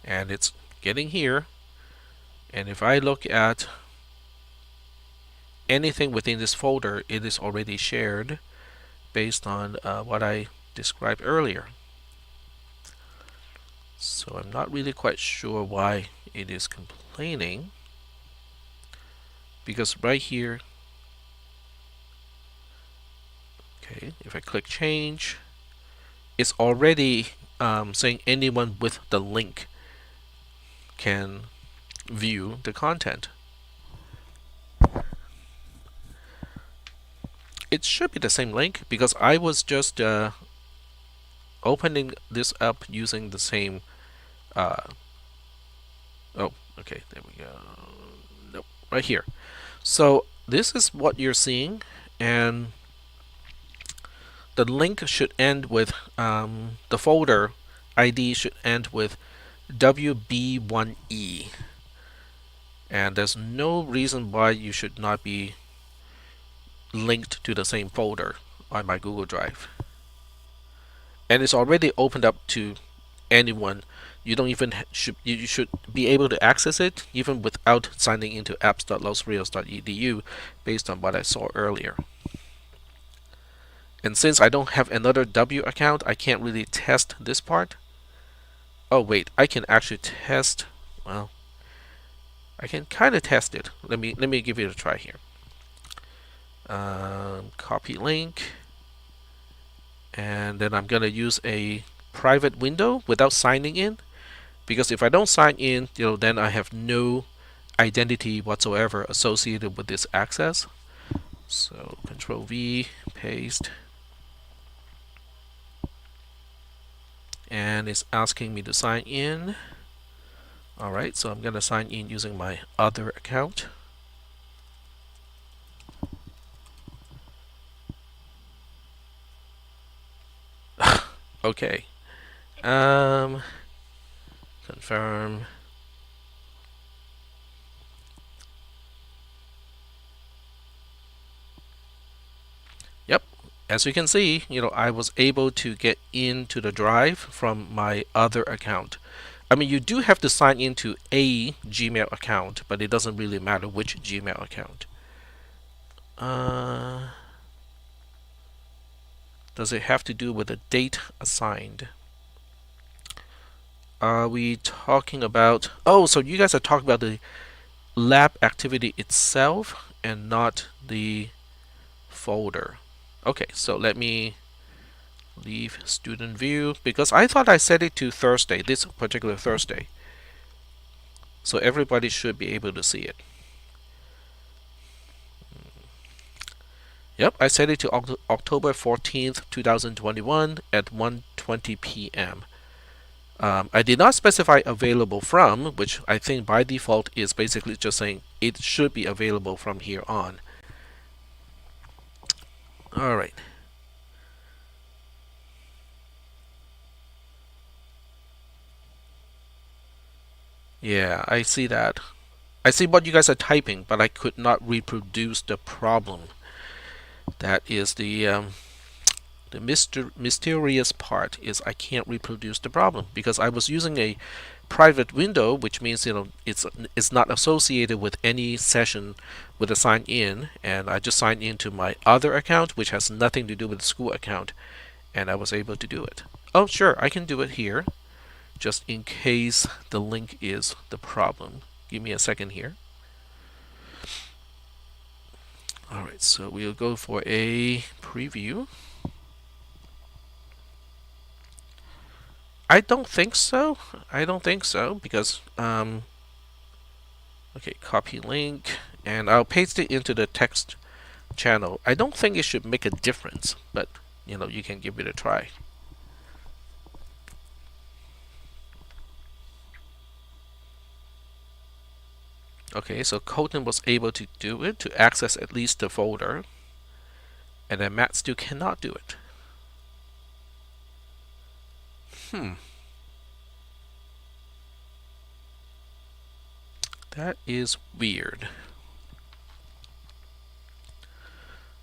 And it's getting here. And if I look at anything within this folder, it is already shared based on what I described earlier. So I'm not really quite sure why it is complaining, because right here, okay, if I click change, it's already saying anyone with the link can view the content. It should be the same link because I was just opening this up using the same oh, okay, there we go. Nope, right here. So this is what you're seeing, and the link should end with the folder ID should end with WB1E, and there's no reason why you should not be linked to the same folder on my Google Drive. And it's already opened up to anyone. You don't even you should be able to access it even without signing into apps.losrios.edu based on what I saw earlier. And since I don't have another W account, I can't really test this part. Oh wait, I can actually test. Well, I can kind of test it. Let me give it a try here. Copy link, and then I'm gonna use a private window without signing in, because if I don't sign in, then I have no identity whatsoever associated with this access. So Control V, paste, and it's asking me to sign in. Alright, so I'm gonna sign in using my other account. Okay. Confirm. as you can see, I was able to get into the drive from my other account. I mean, you do have to sign into a Gmail account, but it doesn't really matter which Gmail account. Does it have to do with the date assigned? Are we talking about... Oh, so you guys are talking about the lab activity itself and not the folder. Okay, so let me leave student view, because I thought I set it to Thursday, this particular Thursday. So everybody should be able to see it. Yep, I set it to October 14th, 2021 at 1:20 p.m. I did not specify available from, which I think by default is basically just saying it should be available from here on. All right. Yeah, I see that. I see what you guys are typing, but I could not reproduce the problem. That is the mysterious part, is I can't reproduce the problem because I was using a private window, which means it's not associated with any session with a sign in, and I just signed into my other account, which has nothing to do with the school account, and I was able to do it. Oh, sure, I can do it here, just in case the link is the problem. Give me a second here. Alright, so we'll go for a preview. I don't think so. Because okay, copy link, and I'll paste it into the text channel. I don't think it should make a difference, but you can give it a try. Okay, so Colton was able to do it, to access at least the folder, and then Matt still cannot do it. That is weird.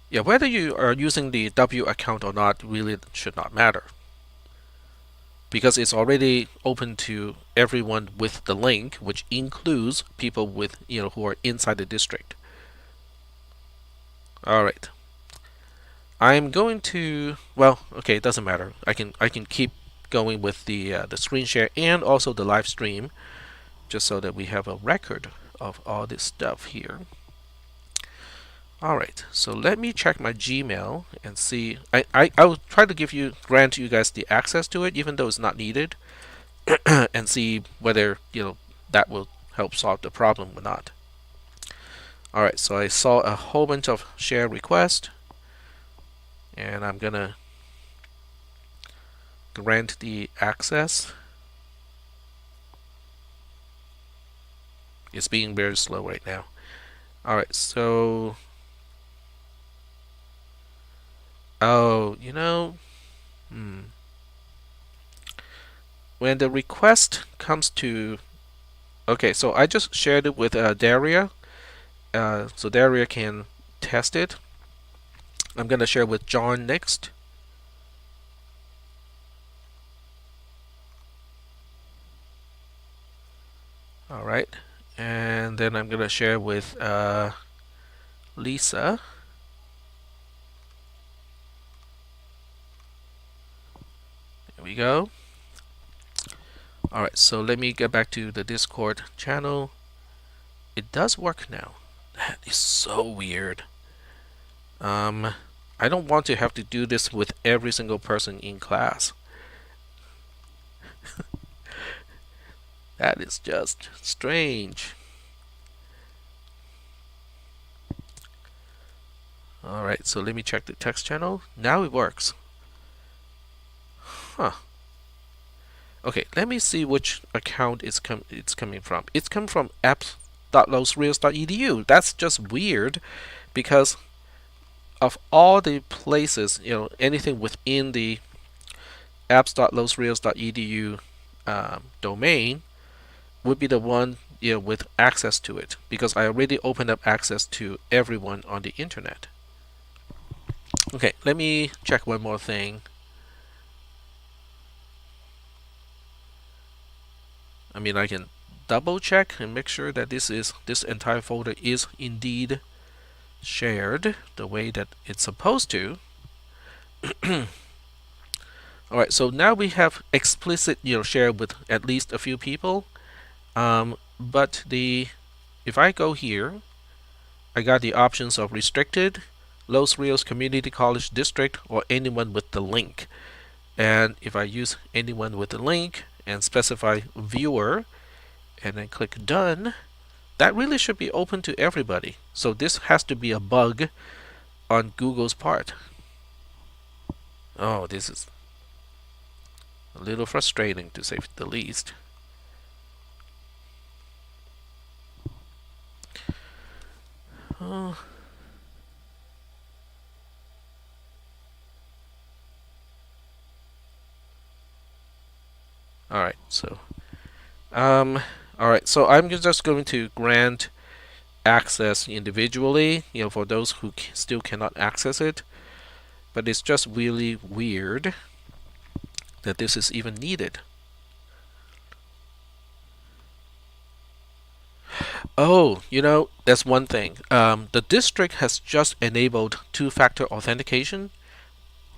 Yeah, whether you are using the W account or not really should not matter, because it's already open to everyone with the link, which includes people with who are inside the district. All right. I'm going to, well, okay, it doesn't matter. I can keep going with the screen share and also the live stream, just so that we have a record of all this stuff here. Alright, so let me check my Gmail and see. I will try to grant you guys the access to it, even though it's not needed, and see whether that will help solve the problem or not. Alright, so I saw a whole bunch of share requests, and I'm gonna grant the access. It's being very slow right now. Alright, so when the request comes to, okay, so I just shared it with Daria, so Daria can test it. I'm gonna share with John next. All right, and then I'm gonna share with Lisa. There we go. Alright, so let me get back to the Discord channel. It does work now. That is so weird. I don't want to have to do this with every single person in class. That is just strange. Alright, so let me check the text channel. Now it works. Huh. Okay, let me see which account it's coming from. It's come from apps.losreels.edu. That's just weird, because of all the places, anything within the apps.losreels.edu domain would be the one with access to it, because I already opened up access to everyone on the internet. Okay, let me check one more thing. I mean, I can double check and make sure that this entire folder is indeed shared the way that it's supposed to. Alright, so now we have explicit, share with at least a few people. But if I go here, I got the options of restricted, Los Rios Community College District, or anyone with the link. And if I use anyone with the link and specify viewer and then click done, that really should be open to everybody. So this has to be a bug on Google's part. Oh, this is a little frustrating to say the least. Oh. Alright, so alright, so I'm just going to grant access individually, for those who still cannot access it. But it's just really weird that this is even needed. Oh, that's one thing. The district has just enabled two-factor authentication.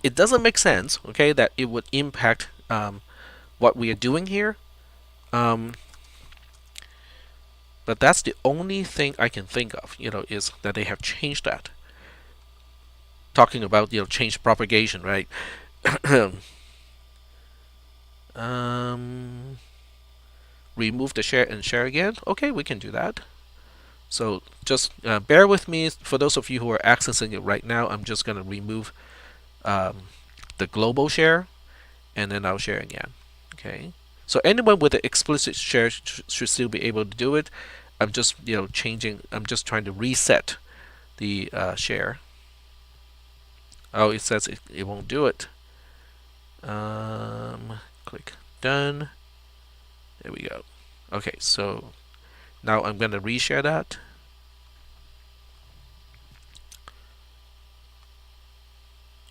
It doesn't make sense, okay, that it would impact what we are doing here. But that's the only thing I can think of, is that they have changed that. Talking about, change propagation, right? Remove the share and share again. Okay, we can do that. So just bear with me. For those of you who are accessing it right now, I'm just going to remove the global share, and then I'll share again. Okay. So anyone with an explicit share should still be able to do it. I'm just changing. I'm just trying to reset the share. Oh, it says it won't do it. Click done. There we go. Okay, so now I'm going to reshare that.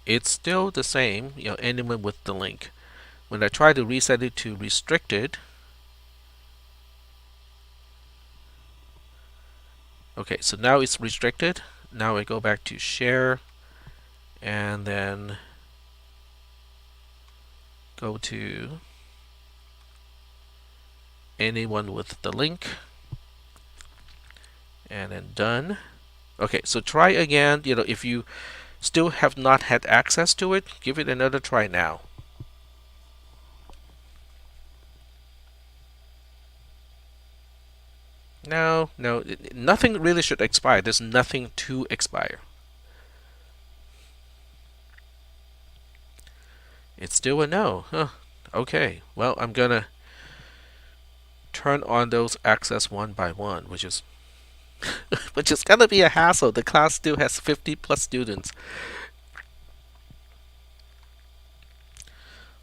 It's still the same, anyone with the link. When I try to reset it to restricted, okay, so now it's restricted. Now I go back to share, and then go to anyone with the link, and then done. Okay, so try again. If you still have not had access to it, give it another try now. No, nothing really should expire. There's nothing to expire. It's still a no. Huh. Okay, well, I'm gonna turn on those access one by one, which is gonna be a hassle. The class still has 50 plus students.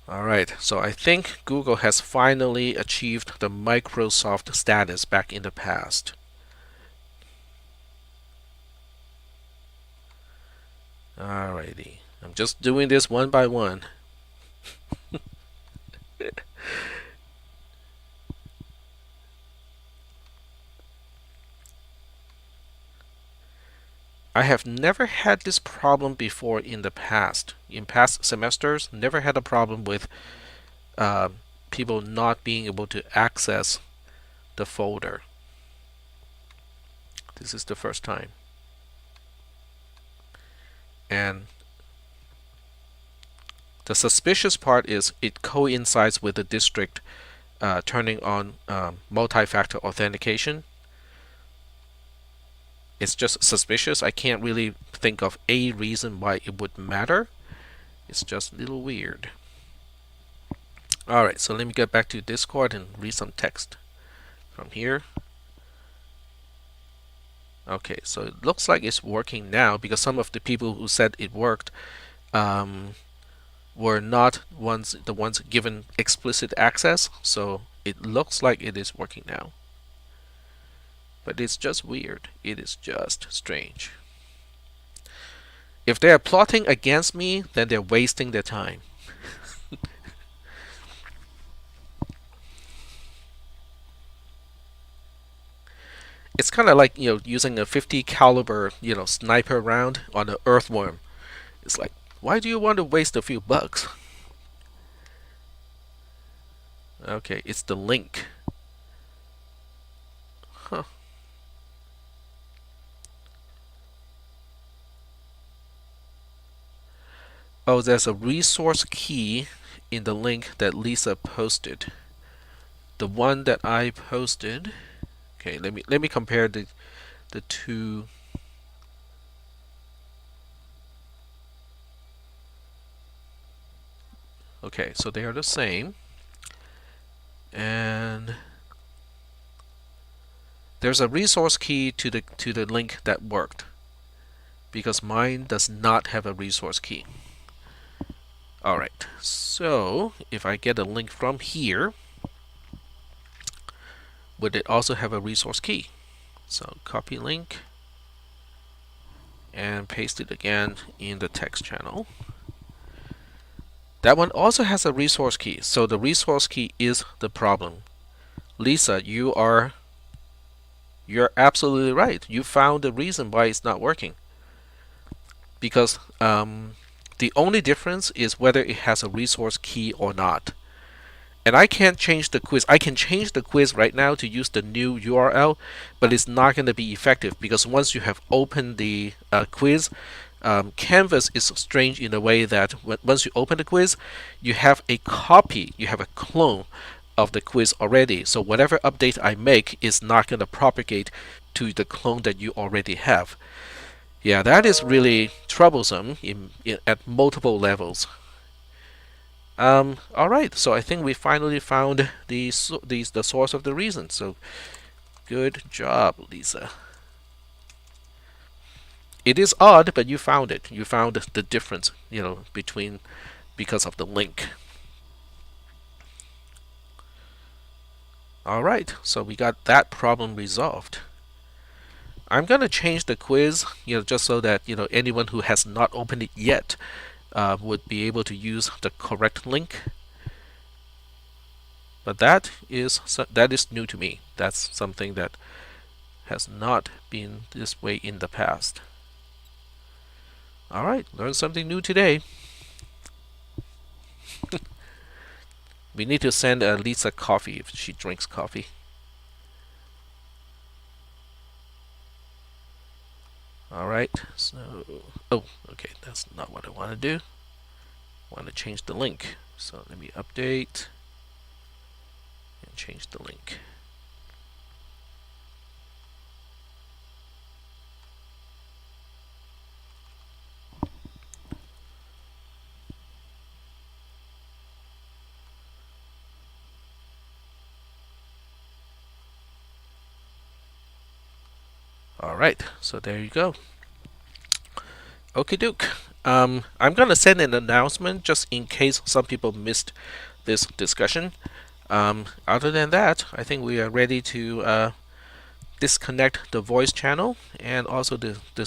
Alright, so I think Google has finally achieved the Microsoft status back in the past. Alrighty, I'm just doing this one by one. I have never had this problem before in the past. In past semesters, never had a problem with people not being able to access the folder. This is the first time. And the suspicious part is it coincides with the district turning on multi-factor authentication. It's just suspicious. I can't really think of a reason why it would matter. It's just a little weird. Alright, so let me get back to Discord and read some text from here. Okay, so it looks like it's working now, because some of the people who said it worked were not the ones given explicit access, so it looks like it is working now. But it's just weird. It is just strange. If they are plotting against me, then they're wasting their time. It's kind of like, using a 50 caliber, sniper round on an earthworm. It's like, why do you want to waste a few bucks? Okay, it's the link. Huh. Oh, there's a resource key in the link that Lisa posted. The one that I posted. Okay, let me compare the two. Okay, so they are the same. And there's a resource key to the link that worked, because mine does not have a resource key. Alright, so if I get a link from here, would it also have a resource key? So copy link and paste it again in the text channel. That one also has a resource key, so the resource key is the problem. Lisa, you're absolutely right. You found the reason why it's not working. Because the only difference is whether it has a resource key or not. And I can't change the quiz. I can change the quiz right now to use the new URL, but it's not going to be effective, because once you have opened the quiz, Canvas is strange in a way that once you open the quiz, you have a copy, you have a clone of the quiz already. So whatever update I make is not going to propagate to the clone that you already have. Yeah, that is really troublesome at multiple levels. All right, so I think we finally found the source of the reason. So good job, Lisa. It is odd, but you found it. You found the difference, because of the link. All right, so we got that problem resolved. I'm gonna change the quiz, just so that anyone who has not opened it yet would be able to use the correct link. But that is new to me. That's something that has not been this way in the past. All right, learn something new today. We need to send Lisa coffee if she drinks coffee. All right, so okay, that's not what I want to do. I want to change the link. So let me update and change the link. Alright, so there you go. Okie doke. I'm gonna send an announcement just in case some people missed this discussion. Other than that, I think we are ready to disconnect the voice channel and also the